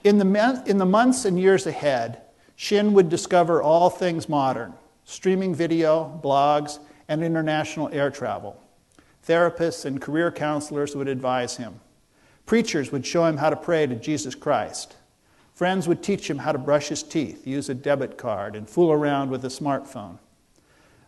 In the months and years ahead, Shin would discover all things modern: streaming video, blogs, and international air travel. Therapists and career counselors would advise him. Preachers would show him how to pray to Jesus Christ. Friends would teach him how to brush his teeth, use a debit card, and fool around with a smartphone.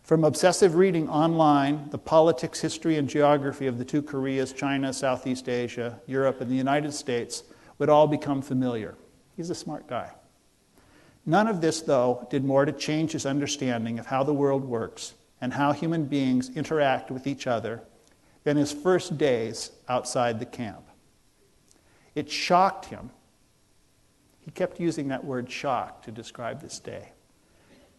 From obsessive reading online, the politics, history, and geography of the two Koreas, China, Southeast Asia, Europe, and the United States would all become familiar. He's a smart guy. None of this, though, did more to change his understanding of how the world works and how human beings interact with each other than his first days outside the camp. It shocked him. He kept using that word shock to describe this day.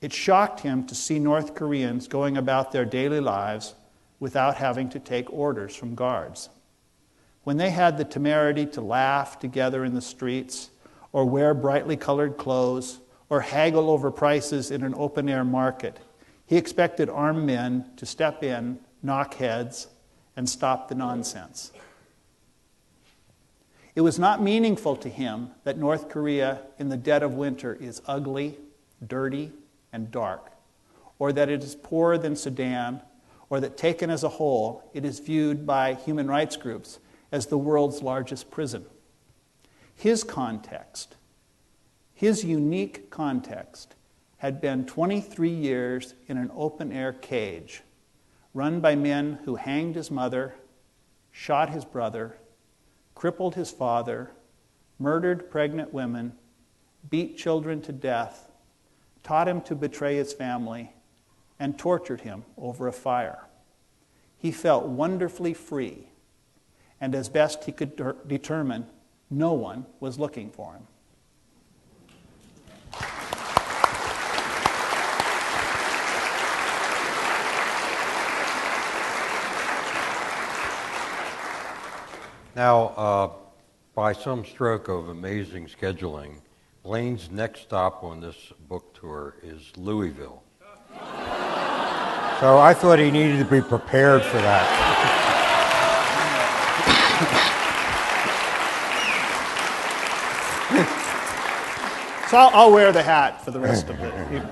It shocked him to see North Koreans going about their daily lives without having to take orders from guards. When they had the temerity to laugh together in the streets, or wear brightly colored clothes, or haggle over prices in an open-air market, he expected armed men to step in, knock heads, and stop the nonsense. It was not meaningful to him that North Korea in the dead of winter is ugly, dirty, and dark, or that it is poorer than Sudan, or that taken as a whole, it is viewed by human rights groups as the world's largest prison. His context, his unique context, had been 23 years in an open-air cage, run by men who hanged his mother, shot his brother, crippled his father, murdered pregnant women, beat children to death, taught him to betray his family, and tortured him over a fire. He felt wonderfully free, and as best he could determine, no one was looking for him. Now, by some stroke of amazing scheduling, Blaine's next stop on this book tour is Louisville. So I thought he needed to be prepared for that. So I'll wear the hat for the rest of it.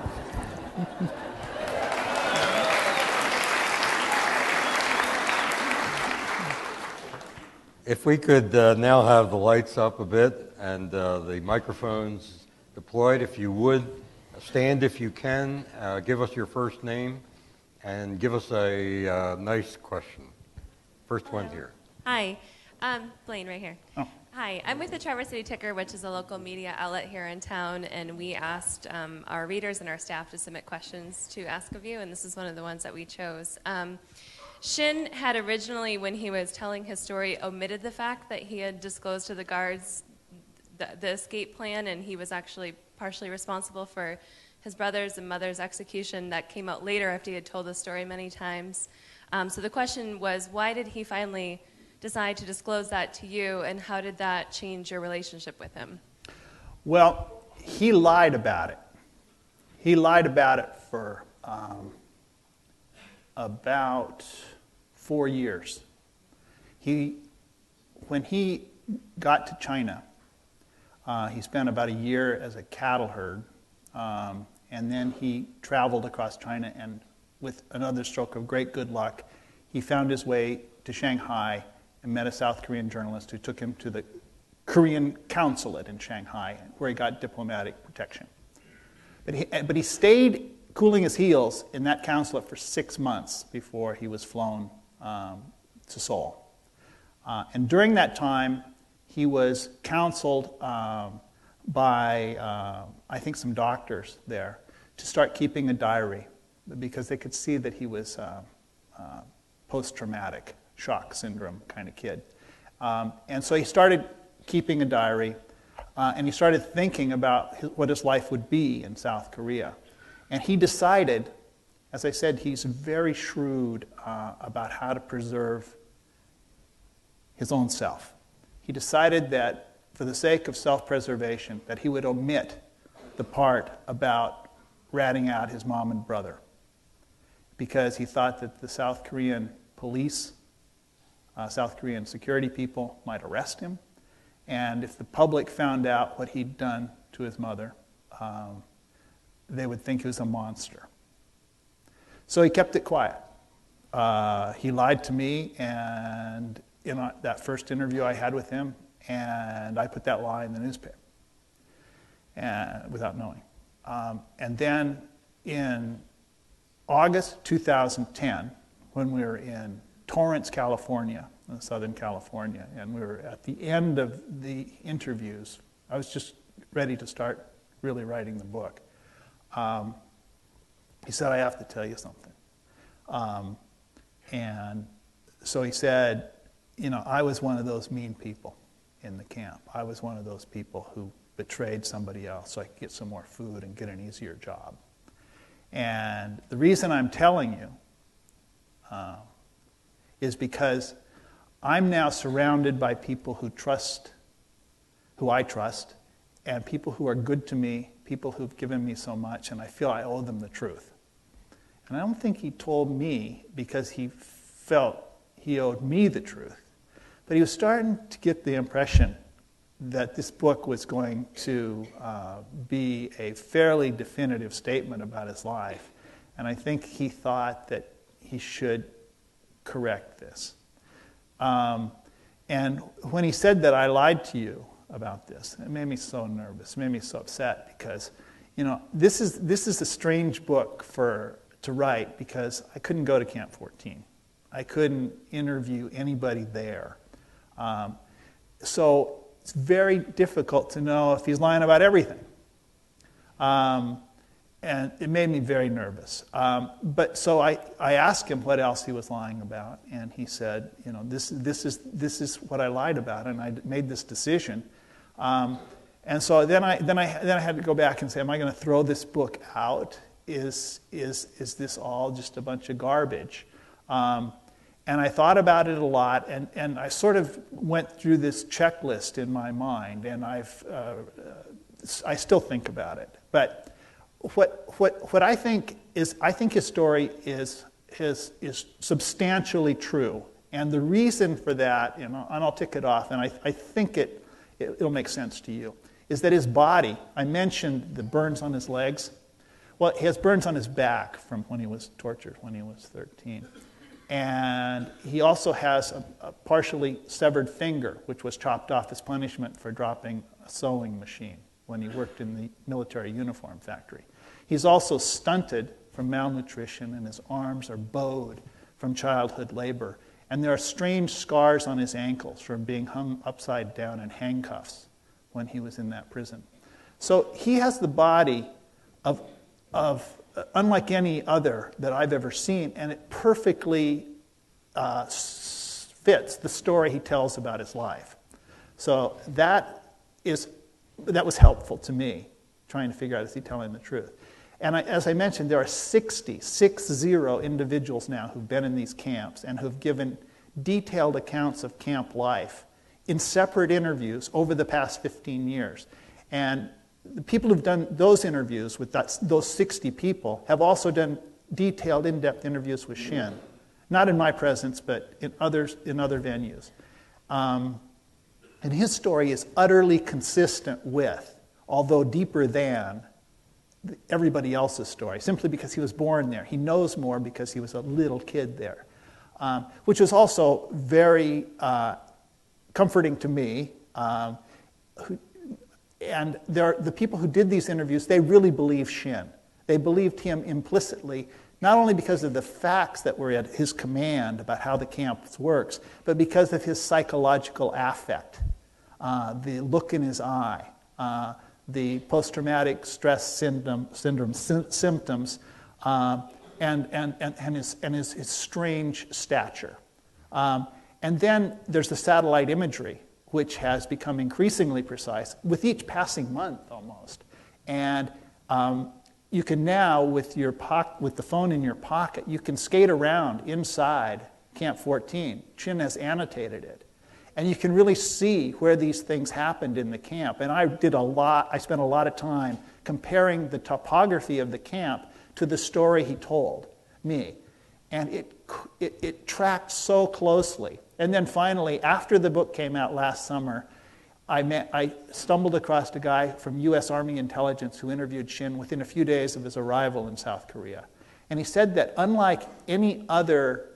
If we could now have the lights up a bit and the microphones deployed, if you would, stand if you can, give us your first name, and give us a nice question. First one here. Hi, Blaine right here. Oh. Hi, I'm with the Traverse City Ticker, which is a local media outlet here in town, and we asked our readers and our staff to submit questions to ask of you, and this is one of the ones that we chose. Shin had originally, when he was telling his story, omitted the fact that he had disclosed to the guards the escape plan, and he was actually partially responsible for his brother's and mother's execution. That came out later after he had told the story many times. So the question was, why did he finally decide to disclose that to you, and how did that change your relationship with him? Well, he lied about it. He lied about it for about 4 years. When he got to China, he spent about a year as a cattle herd, and then he traveled across China, and with another stroke of great good luck, he found his way to Shanghai and met a South Korean journalist who took him to the Korean consulate in Shanghai, where he got diplomatic protection. But he stayed cooling his heels in that consulate for 6 months before he was flown to Seoul. And during that time, he was counseled by, I think, some doctors there to start keeping a diary because they could see that he was post-traumatic shock syndrome kind of kid. And so he started keeping a diary, and he started thinking about what his life would be in South Korea. And he decided, as I said, he's very shrewd about how to preserve his own self. He decided that for the sake of self-preservation, that he would omit the part about ratting out his mom and brother, because he thought that the South Korean police, South Korean security people might arrest him, and if the public found out what he'd done to his mother, they would think he was a monster. So he kept it quiet. He lied to me, and in that first interview I had with him, and I put that lie in the newspaper without knowing. And then in August 2010, when we were in Torrance, California, in Southern California, and we were at the end of the interviews, I was just ready to start really writing the book. He said, I have to tell you something. And so he said, I was one of those mean people in the camp. I was one of those people who betrayed somebody else so I could get some more food and get an easier job. And the reason I'm telling you is because I'm now surrounded by people who I trust, and people who are good to me, people who've given me so much, and I feel I owe them the truth. And I don't think he told me because he felt he owed me the truth, but he was starting to get the impression that this book was going to be a fairly definitive statement about his life, and I think he thought that he should correct this. And when he said that I lied to you about this, it made me so nervous, it made me so upset, because this is a strange book to write, because I couldn't go to Camp 14. I couldn't interview anybody there. So it's very difficult to know if he's lying about everything. And it made me very nervous. But so I asked him what else he was lying about, and he said, this is what I lied about, and I made this decision. And so then I had to go back and say, am I going to throw this book out? Is this all just a bunch of garbage? And I thought about it a lot, and I sort of went through this checklist in my mind, and I still think about it. But what I think is, I think his story is substantially true, and the reason for that, and I'll tick it off, and I think it'll make sense to you, is that his body. I mentioned the burns on his legs. Well, he has burns on his back from when he was tortured when he was 13. And he also has a partially severed finger, which was chopped off as punishment for dropping a sewing machine when he worked in the military uniform factory. He's also stunted from malnutrition, and his arms are bowed from childhood labor. And there are strange scars on his ankles from being hung upside down in handcuffs when he was in that prison. So he has the body of unlike any other that I've ever seen, and it perfectly fits the story he tells about his life. So that was helpful to me, trying to figure out, is he telling the truth? And as I mentioned, there are 60 individuals now who've been in these camps and who've given detailed accounts of camp life in separate interviews over the past 15 years. And the people who've done those interviews with those 60 people have also done detailed, in-depth interviews with Shin. Not in my presence, but in other venues. And his story is utterly consistent with, although deeper than, everybody else's story, simply because he was born there. He knows more because he was a little kid there. which was also very comforting to me. And the people who did these interviews, they really believed Shin. They believed him implicitly, not only because of the facts that were at his command about how the camp works, but because of his psychological affect, the look in his eye, the post-traumatic stress syndrome symptoms, and his strange stature. And then there's the satellite imagery, which has become increasingly precise with each passing month almost. And you can now, with the phone in your pocket, you can skate around inside Camp 14. Shin has annotated it. And you can really see where these things happened in the camp. And I spent a lot of time comparing the topography of the camp to the story he told me. And it tracked so closely. And then finally, after the book came out last summer, I stumbled across a guy from U.S. Army intelligence who interviewed Shin within a few days of his arrival in South Korea. And he said that unlike any other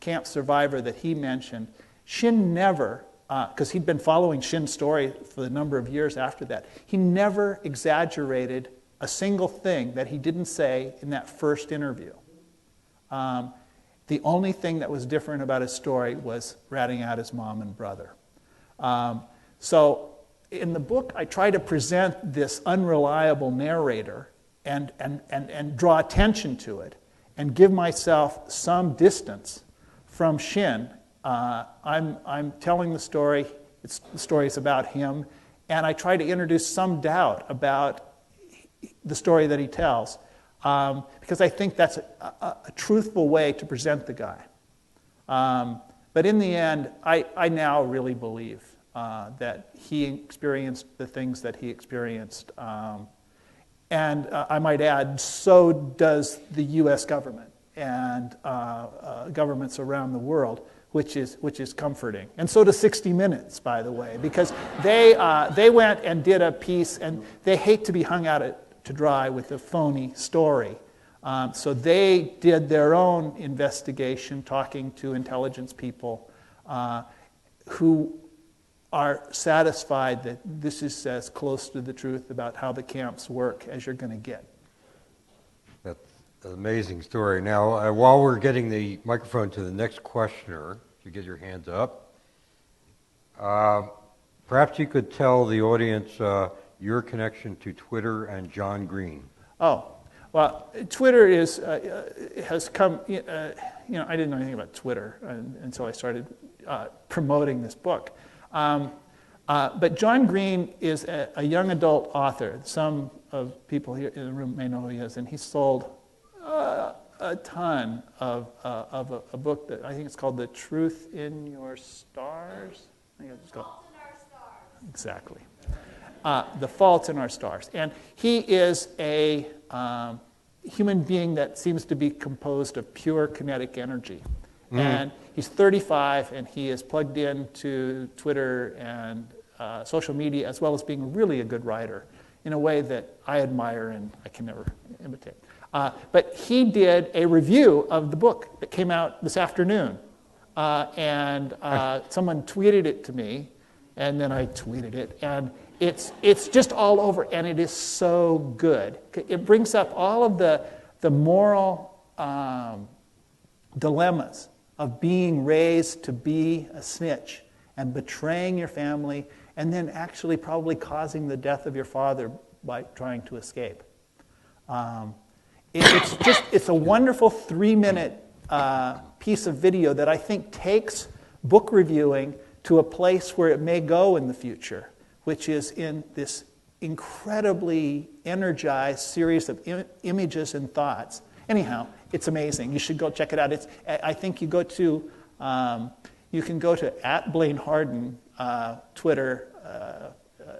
camp survivor that he mentioned, Shin never, because he'd been following Shin's story for a number of years after that, he never exaggerated a single thing that he didn't say in that first interview. The only thing that was different about his story was ratting out his mom and brother. So in the book, I try to present this unreliable narrator and draw attention to it and give myself some distance from Shin. I'm telling the story. The story is about him, and I try to introduce some doubt about the story that he tells, because I think that's a truthful way to present the guy. But in the end, I now really believe that he experienced the things that he experienced. And I might add, so does the U.S. government and governments around the world, which is comforting. And so does 60 Minutes, by the way, because they went and did a piece, and they hate to be hung out to dry with a phony story. So they did their own investigation, talking to intelligence people who are satisfied that this is as close to the truth about how the camps work as you're going to get. That's an amazing story. Now, while we're getting the microphone to the next questioner, if you get your hands up, perhaps you could tell the audience your connection to Twitter and John Green. Oh, well, Twitter has come. I didn't know anything about Twitter until I started promoting this book. But John Green is a young adult author. Some of people here in the room may know who he is, and he sold a ton of a book that I think it's called "The Truth in Your Stars." I think it's called. Fault in Our Stars. Exactly. The Fault in Our Stars, and he is a human being that seems to be composed of pure kinetic energy. And he's 35, and he is plugged into Twitter and social media, as well as being really a good writer in a way that I admire and I can never imitate. But he did a review of the book that came out this afternoon. And someone tweeted it to me, and then I tweeted it. And it's just all over, and it is so good. It brings up all of the moral dilemmas of being raised to be a snitch and betraying your family and then actually probably causing the death of your father by trying to escape. It's a wonderful 3-minute piece of video that I think takes book reviewing to a place where it may go in the future, which is in this incredibly energized series of images and thoughts. Anyhow, it's amazing. You should go check it out. I think you can go to @Blaine Harden, Twitter,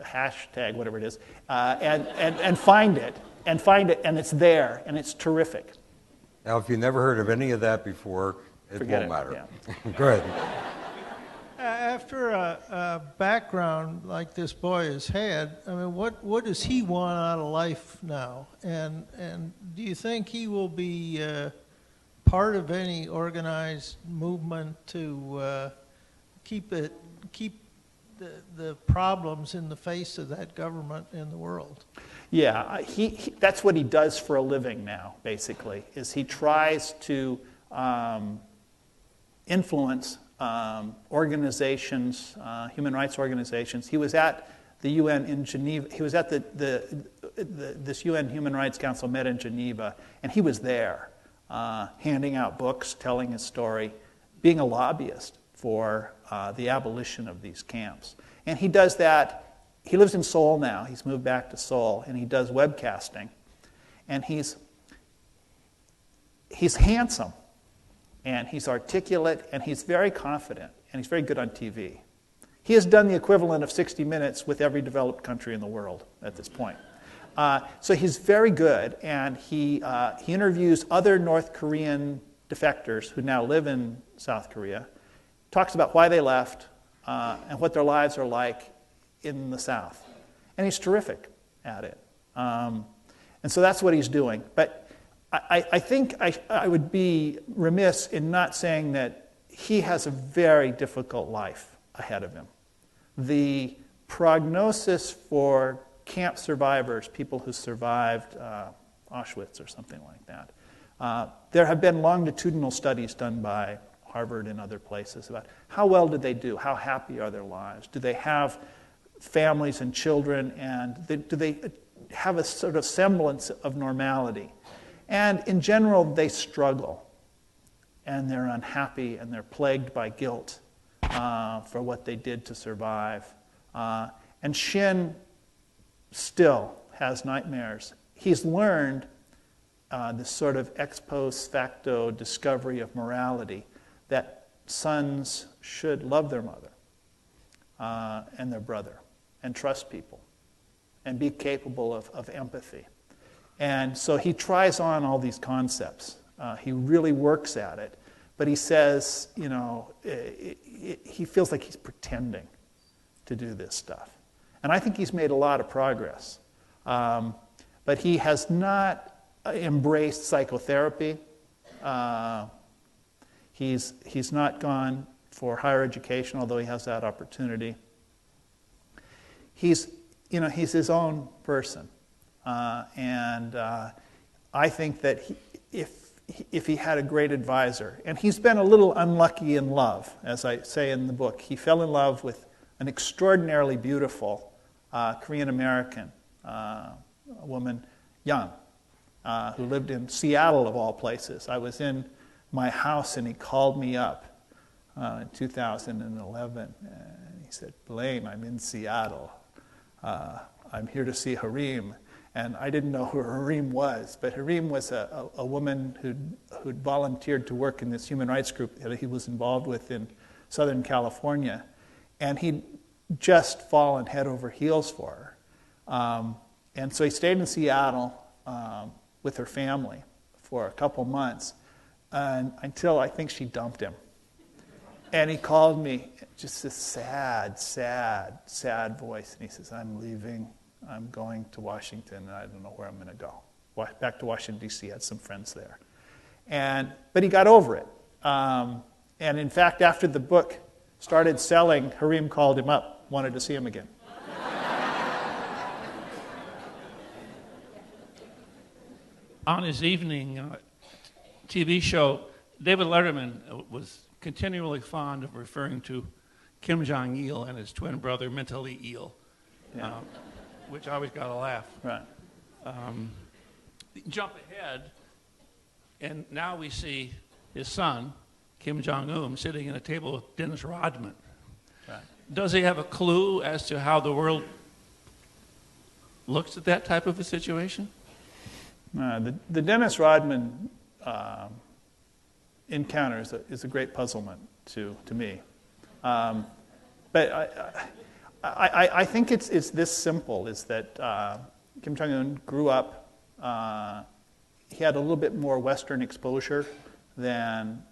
hashtag, whatever it is, and find it, and it's there, and it's terrific. Now, if you never heard of any of that before, it won't matter. Yeah. Go ahead. After a background like this boy has had, I mean, what does he want out of life now? And do you think he will be part of any organized movement to keep the problems in the face of that government in the world? Yeah, that's what he does for a living now, basically, is he tries to influence organizations, human rights organizations. He was at the UN in Geneva. He was at this UN Human Rights Council met in Geneva, and he was there, handing out books, telling his story, being a lobbyist for the abolition of these camps. And he does that. He lives in Seoul now. He's moved back to Seoul, and he does webcasting. And he's handsome, and he's articulate, and he's very confident, and he's very good on TV. He has done the equivalent of 60 Minutes with every developed country in the world at this point. So he's very good, and he interviews other North Korean defectors who now live in South Korea, talks about why they left and what their lives are like in the South. And he's terrific at it. And so that's what he's doing. But I think I would be remiss in not saying that he has a very difficult life ahead of him. The prognosis for camp survivors, people who survived Auschwitz or something like that, there have been longitudinal studies done by Harvard and other places about how well did they do, how happy are their lives, do they have families and children, and do they have a sort of semblance of normality. And in general, they struggle, and they're unhappy, and they're plagued by guilt for what they did to survive. And Shin still has nightmares. He's learned this sort of ex post facto discovery of morality, that sons should love their mother and their brother, and trust people, and be capable of empathy. And so he tries on all these concepts. He really works at it. But he says, he feels like he's pretending to do this stuff. And I think he's made a lot of progress. But he has not embraced psychotherapy. He's not gone for higher education, although he has that opportunity. He's his own person. And I think that if he had a great advisor, and he's been a little unlucky in love, as I say in the book. He fell in love with an extraordinarily beautiful Korean-American woman, Young, who lived in Seattle, of all places. I was in my house, and he called me up in 2011. And he said, "Blaine, I'm in Seattle. I'm here to see Harim." And I didn't know who Harim was, but Harim was a woman who'd volunteered to work in this human rights group that he was involved with in Southern California. And he'd just fallen head over heels for her. And so he stayed in Seattle with her family for a couple months until I think she dumped him. And he called me, just this sad, sad, sad voice. And he says, "I'm leaving. I'm going to Washington, and I don't know where I'm going to go." Back to Washington, D.C., had some friends there. But he got over it. And in fact, after the book started selling, Harim called him up, wanted to see him again. On his evening TV show, David Letterman was continually fond of referring to Kim Jong-il and his twin brother, mentally ill. Yeah. Which always got a laugh. Right. Jump ahead, and now we see his son, Kim Jong-un, sitting at a table with Dennis Rodman. Right. Does he have a clue as to how the world looks at that type of a situation? The Dennis Rodman encounter is a great puzzlement to me. But I think it's this simple, is that Kim Jong-un grew up, he had a little bit more Western exposure than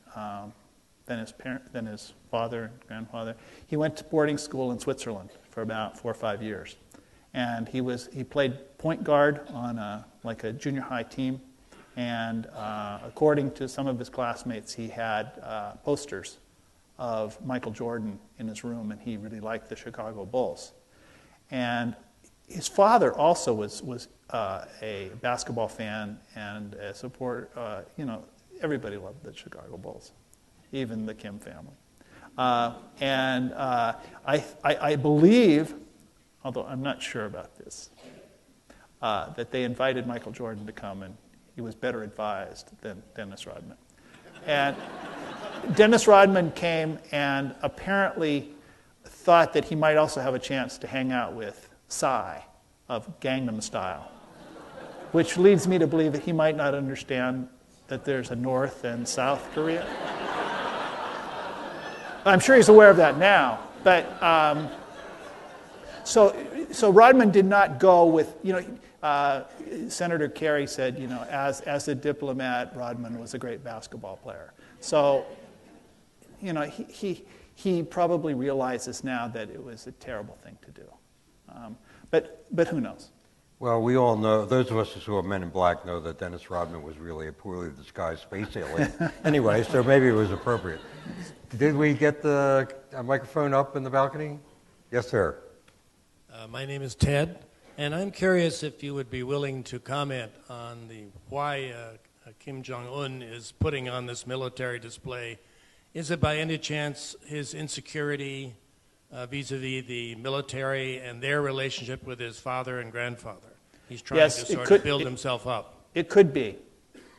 his father and grandfather. He went to boarding school in Switzerland for about 4 or 5 years. And he played point guard on a junior high team, And according to some of his classmates, he had posters of Michael Jordan in his room, and he really liked the Chicago Bulls. And his father also was a basketball fan and a supporter. Everybody loved the Chicago Bulls, even the Kim family. I believe, although I'm not sure about this, that they invited Michael Jordan to come, and he was better advised than Dennis Rodman. And Dennis Rodman came and apparently thought that he might also have a chance to hang out with Psy of Gangnam Style, which leads me to believe that he might not understand that there's a North and South Korea. I'm sure he's aware of that now, but so Rodman did not go with, Senator Kerry said, as a diplomat, Rodman was a great basketball player. So, he probably realizes now that it was a terrible thing to do. But who knows? Well, we all know, those of us who saw Men in Black know that Dennis Rodman was really a poorly disguised space alien. Anyway, so maybe it was appropriate. Did we get the microphone up in the balcony? Yes, sir. My name is Ted, and I'm curious if you would be willing to comment on why Kim Jong-un is putting on this military display. Is it by any chance his insecurity vis-a-vis the military and their relationship with his father and grandfather? He's trying to sort of build himself up. It could be.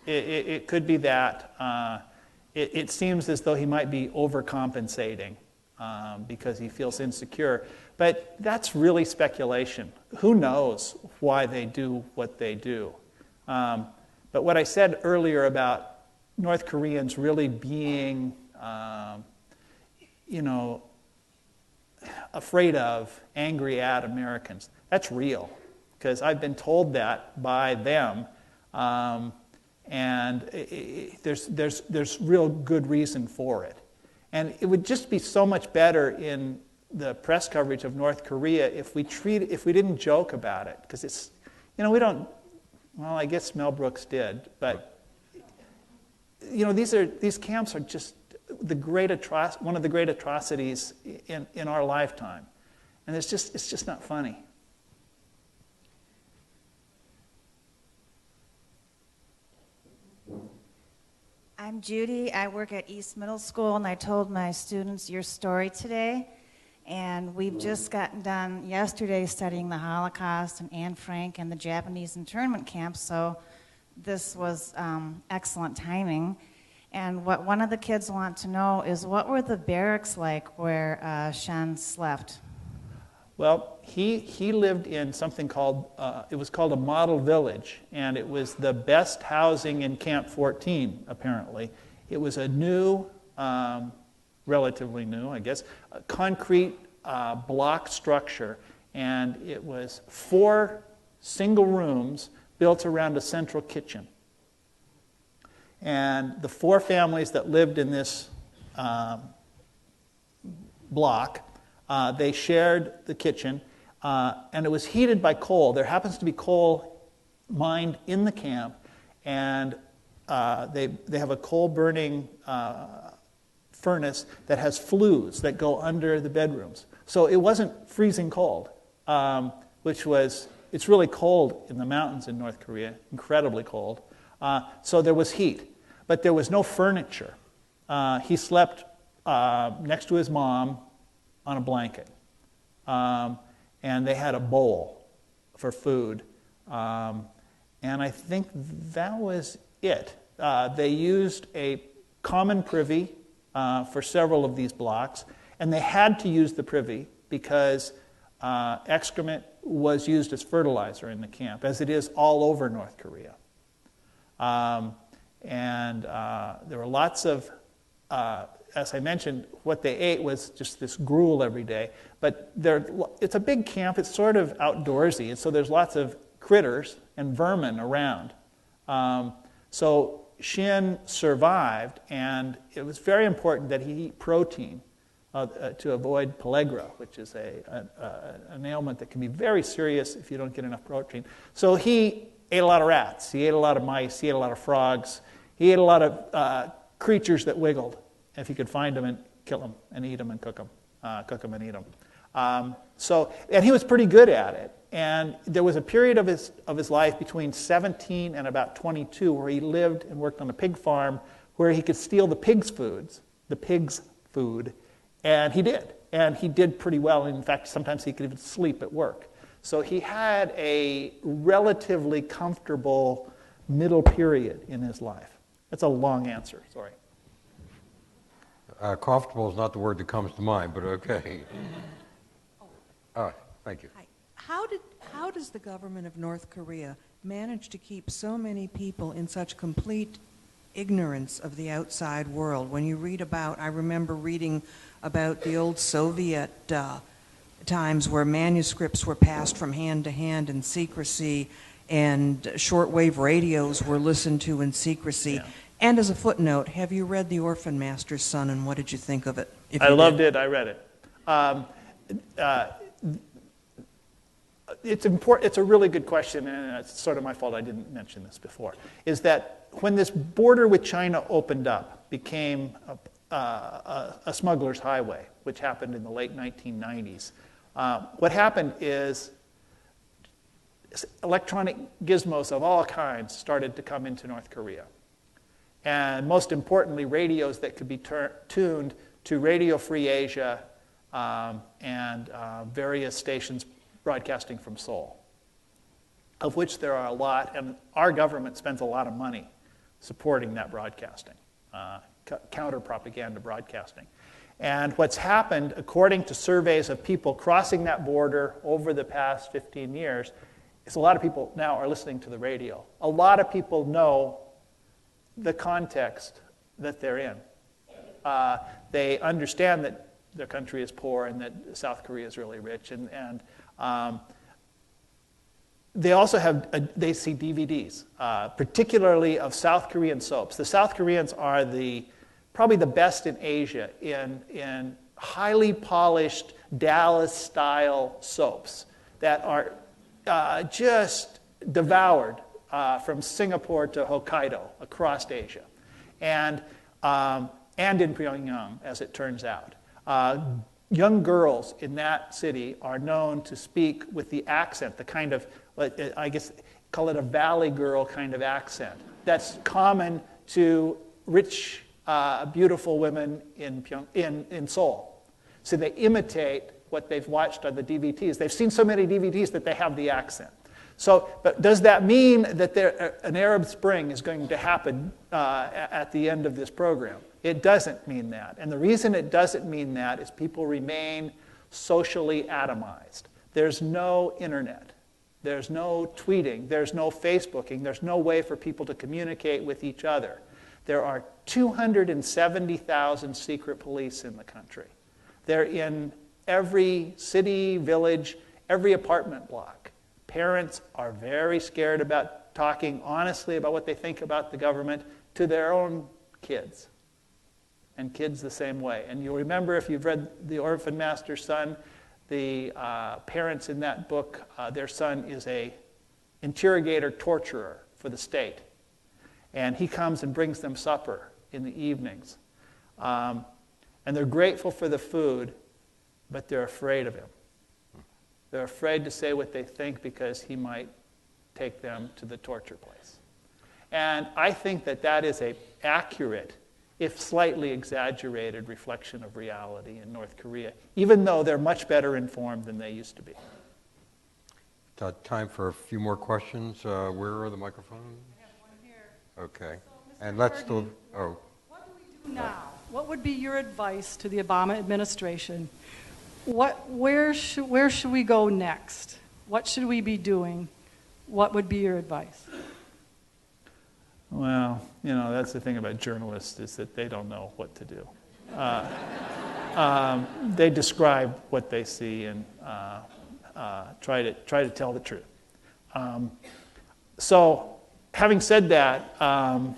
It could be that. It seems as though he might be overcompensating because he feels insecure. But that's really speculation. Who knows why they do what they do? But what I said earlier about North Koreans really being, afraid of, angry at Americans, that's real. Because I've been told that by them. And there's real good reason for it. And it would just be so much better in the press coverage of North Korea if we didn't joke about it, because it's, we don't. Well, I guess Mel Brooks did, but these camps are just one of the great atrocities in our lifetime, and it's just not funny. I'm Judy. I work at East Middle School, and I told my students your story today. And we've just gotten done yesterday studying the Holocaust and Anne Frank and the Japanese internment camps, so this was excellent timing. And what one of the kids want to know is, what were the barracks like where Shin slept? Well, he lived in something called, it was called a model village, and it was the best housing in Camp 14, apparently. It was a new, relatively new, I guess, a concrete block structure, and it was 4 single rooms built around a central kitchen. And the 4 families that lived in this block, they shared the kitchen, and it was heated by coal. There happens to be coal mined in the camp, and they have a coal-burning furnace that has flues that go under the bedrooms. So it wasn't freezing cold, it's really cold in the mountains in North Korea, incredibly cold. So there was heat, but there was no furniture. He slept next to his mom on a blanket. And they had a bowl for food. And I think that was it. They used a common privy for several of these blocks, and they had to use the privy because excrement was used as fertilizer in the camp, as it is all over North Korea. And there were lots of, as I mentioned, what they ate was just this gruel every day. But it's a big camp. It's sort of outdoorsy, and so there's lots of critters and vermin around. So Shin survived, and it was very important that he eat protein to avoid pellagra, which is an ailment that can be very serious if you don't get enough protein. So he ate a lot of rats. He ate a lot of mice. He ate a lot of frogs. He ate a lot of creatures that wiggled. If he could find them and kill them and eat them and cook them and eat them. And he was pretty good at it. And there was a period of his life between 17 and about 22 where he lived and worked on a pig farm where he could steal the pig's food, and he did. And he did pretty well. In fact, sometimes he could even sleep at work. So he had a relatively comfortable middle period in his life. That's a long answer, sorry. Comfortable is not the word that comes to mind, but okay. Thank you. Hi. How does the government of North Korea manage to keep so many people in such complete ignorance of the outside world? When you read about, I remember reading about the old Soviet times where manuscripts were passed from hand to hand in secrecy, and shortwave radios were listened to in secrecy. Yeah. And as a footnote, have you read The Orphan Master's Son, and what did you think of it? I loved it. I read it. It's important. It's a really good question, and it's sort of my fault I didn't mention this before, is that when this border with China opened up, became a smuggler's highway, which happened in the late 1990s, what happened is electronic gizmos of all kinds started to come into North Korea. And most importantly, radios that could be tuned to Radio Free Asia and various stations broadcasting from Seoul, of which there are a lot, and our government spends a lot of money supporting that broadcasting, counter-propaganda broadcasting. And what's happened, according to surveys of people crossing that border over the past 15 years, is a lot of people now are listening to the radio. A lot of people know the context that they're in. They understand that their country is poor and that South Korea is really rich, and they also they see DVDs, particularly of South Korean soaps. The South Koreans are probably the best in Asia in highly polished Dallas-style soaps that are just devoured from Singapore to Hokkaido across Asia, and in Pyongyang, as it turns out. Young girls in that city are known to speak with the accent, the kind of, I guess, call it a valley girl kind of accent. That's common to rich, beautiful women in Seoul. So they imitate what they've watched on the DVDs. They've seen so many DVDs that they have the accent. So, but does that mean that an Arab Spring is going to happen at the end of this program? It doesn't mean that. And the reason it doesn't mean that is people remain socially atomized. There's no internet. There's no tweeting. There's no Facebooking. There's no way for people to communicate with each other. There are 270,000 secret police in the country. They're in every city, village, every apartment block. Parents are very scared about talking honestly about what they think about the government to their own kids. And kids the same way. And you'll remember, if you've read The Orphan Master's Son, the parents in that book, their son is a interrogator torturer for the state. And he comes and brings them supper in the evenings. And they're grateful for the food, but they're afraid of him. They're afraid to say what they think because he might take them to the torture place. And I think that that is an accurate, if slightly exaggerated, reflection of reality in North Korea, even though they're much better informed than they used to be. Time for a few more questions. Where are the microphones? I have one here. Okay. So, And Mr. let's Harden, still, what do we do now? What would be your advice to the Obama administration? Where should we go next? What should we be doing? What would be your advice? Well, that's the thing about journalists, is that they don't know what to do. They describe what they see and try to tell the truth. So, having said that, I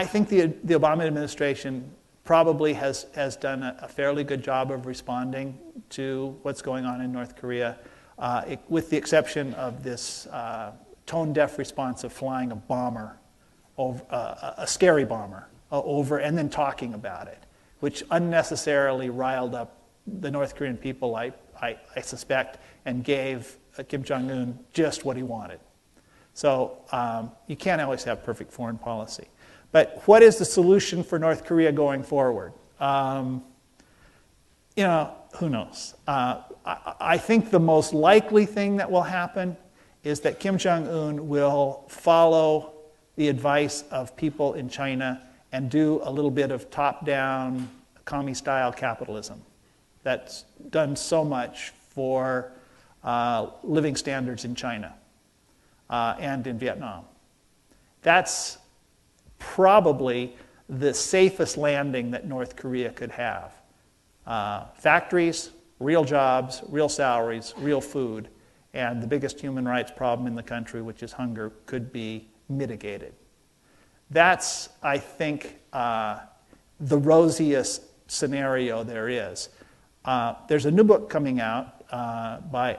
think the Obama administration probably has done a fairly good job of responding to what's going on in North Korea. with the exception of this tone-deaf response of flying a bomber, over, a scary bomber, over and then talking about it, which unnecessarily riled up the North Korean people, I suspect, and gave Kim Jong-un just what he wanted. So you can't always have perfect foreign policy. But what is the solution for North Korea going forward? Who knows? I think the most likely thing that will happen is that Kim Jong-un will follow the advice of people in China and do a little bit of top-down, commie-style capitalism that's done so much for living standards in China and in Vietnam. That's probably the safest landing that North Korea could have. Factories, real jobs, real salaries, real food, and the biggest human rights problem in the country, which is hunger, could be mitigated. That's, I think, the rosiest scenario there is. There's a new book coming out by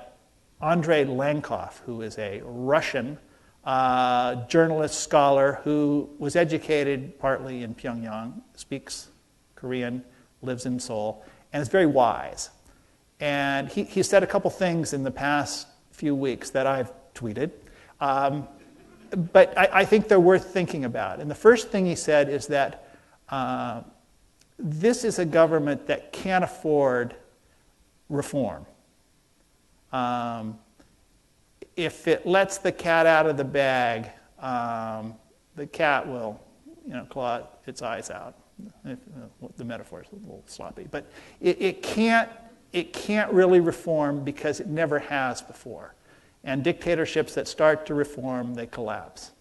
Andrei Lankov, who is a Russian journalist, scholar, who was educated partly in Pyongyang, speaks Korean, lives in Seoul, and is very wise. And he said a couple things in the past few weeks that I've tweeted, but I think they're worth thinking about. And the first thing he said is that this is a government that can't afford reform. If it lets the cat out of the bag, the cat will, claw its eyes out. The metaphor is a little sloppy, but it can't really reform because it never has before. And dictatorships that start to reform, they collapse.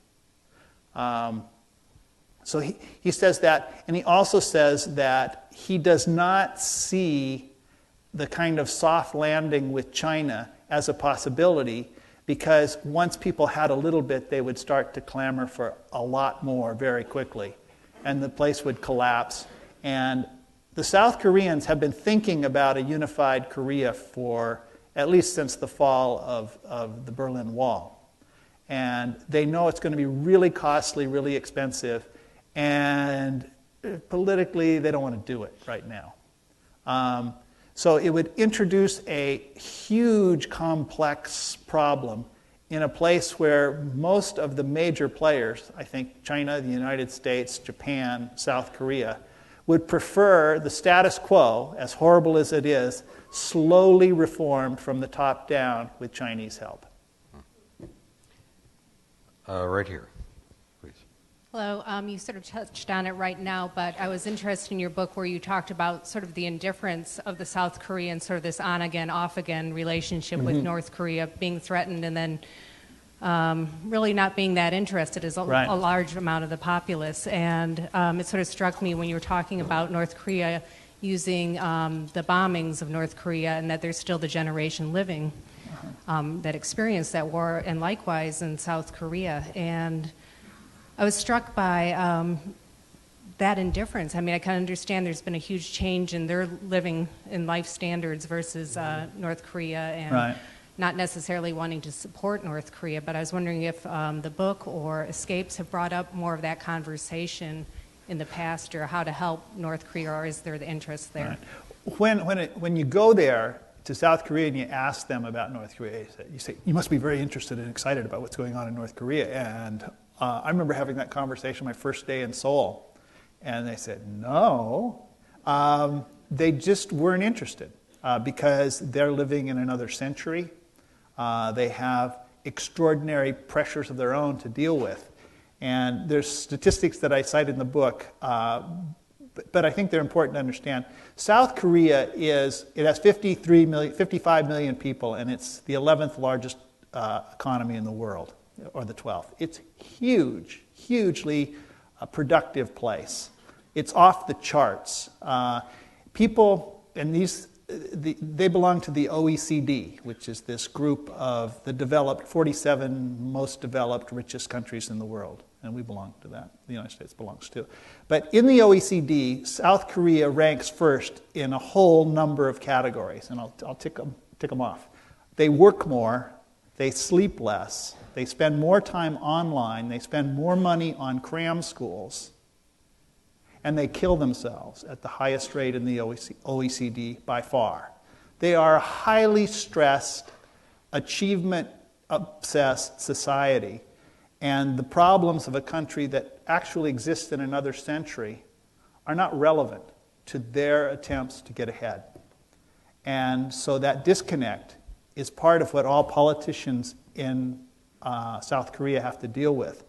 So he says that, and he also says that he does not see the kind of soft landing with China as a possibility, because once people had a little bit, they would start to clamor for a lot more very quickly, and the place would collapse. And the South Koreans have been thinking about a unified Korea for at least since the fall of the Berlin Wall. And they know it's going to be really costly, really expensive, and politically they don't want to do it right now. So it would introduce a huge, complex problem in a place where most of the major players, I think China, the United States, Japan, South Korea, would prefer the status quo, as horrible as it is, slowly reformed from the top down with Chinese help. Right here, please. Hello. You sort of touched on it right now, but I was interested in your book where you talked about sort of the indifference of the South Koreans, sort of this on-again, off-again relationship with North Korea being threatened and then really not being that interested as a large amount of the populace. And it sort of struck me when you were talking about North Korea using the bombings of North Korea, and that there's still the generation living that experienced that war, and likewise in South Korea. And I was struck by that indifference. I mean, I can understand there's been a huge change in their living and life standards versus North Korea, and not necessarily wanting to support North Korea, but I was wondering if the book or Escapes have brought up more of that conversation in the past, or how to help North Korea, or is there the interest there? When you go there to South Korea and you ask them about North Korea, you say, you must be very interested and excited about what's going on in North Korea. And I remember having that conversation my first day in Seoul, and they said, no. They just weren't interested because they're living in another century. They have extraordinary pressures of their own to deal with. And there's statistics that I cite in the book, but I think they're important to understand. South Korea has 55 million people, and it's the 11th largest economy in the world, or the 12th. It's huge, hugely productive place. It's off the charts. People, and they belong to the OECD, which is this group of the 47 most developed, richest countries in the world. And we belong to that. The United States belongs to. But in the OECD, South Korea ranks first in a whole number of categories, and I'll tick them off. They work more, they sleep less, they spend more time online, they spend more money on cram schools, and they kill themselves at the highest rate in the OECD by far. They are a highly stressed, achievement-obsessed society, and the problems of a country that actually exists in another century are not relevant to their attempts to get ahead. And so that disconnect is part of what all politicians in South Korea have to deal with.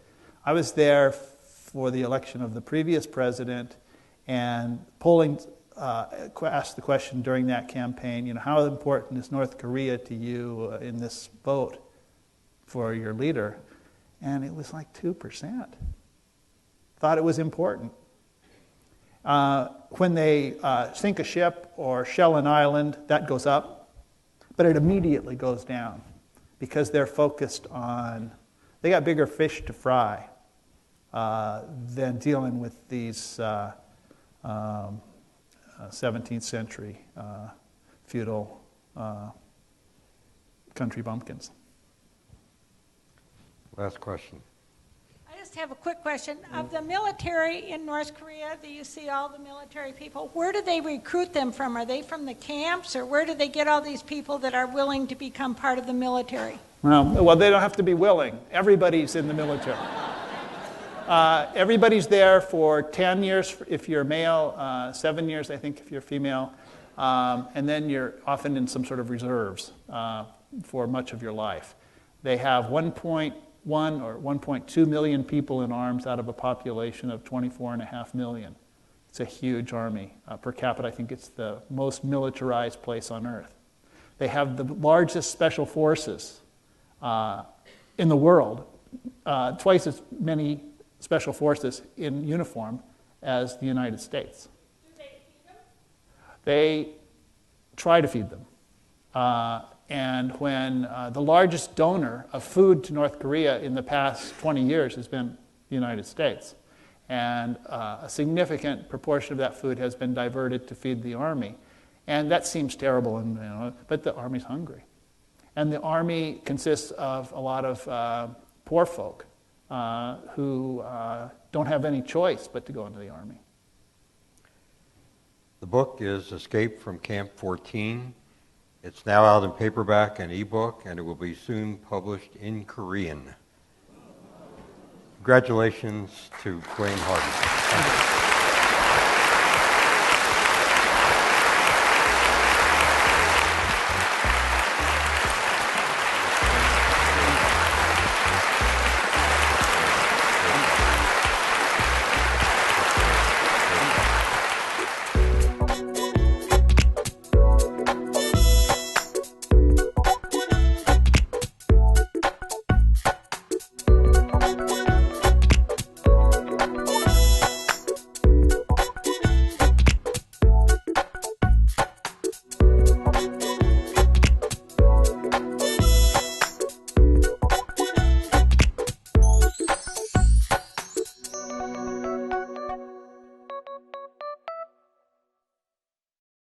I was there for the election of the previous president, and polling asked the question during that campaign, how important is North Korea to you in this vote for your leader? And it was like 2%. Thought it was important. When they sink a ship or shell an island, that goes up, but it immediately goes down because they're focused on, they got bigger fish to fry than dealing with these 17th century feudal country bumpkins. Last question. I just have a quick question. Of the military in North Korea, do you see all the military people? Where do they recruit them from? Are they from the camps, or where do they get all these people that are willing to become part of the military? Well, they don't have to be willing. Everybody's in the military. Everybody's there for 10 years if you're male, 7 years, I think, if you're female, and then you're often in some sort of reserves for much of your life. They have 1.1 or 1.2 million people in arms out of a population of 24.5 million. It's a huge army. Per capita, I think it's the most militarized place on earth. They have the largest special forces in the world, twice as many special forces in uniform as the United States. Do they feed them? They try to feed them. And when the largest donor of food to North Korea in the past 20 years has been the United States. And a significant proportion of that food has been diverted to feed the army. And that seems terrible, but the army's hungry. And the army consists of a lot of poor folk who don't have any choice but to go into the army. The book is Escape from Camp 14. It's now out in paperback and ebook, and it will be soon published in Korean. Congratulations to Blaine Harden.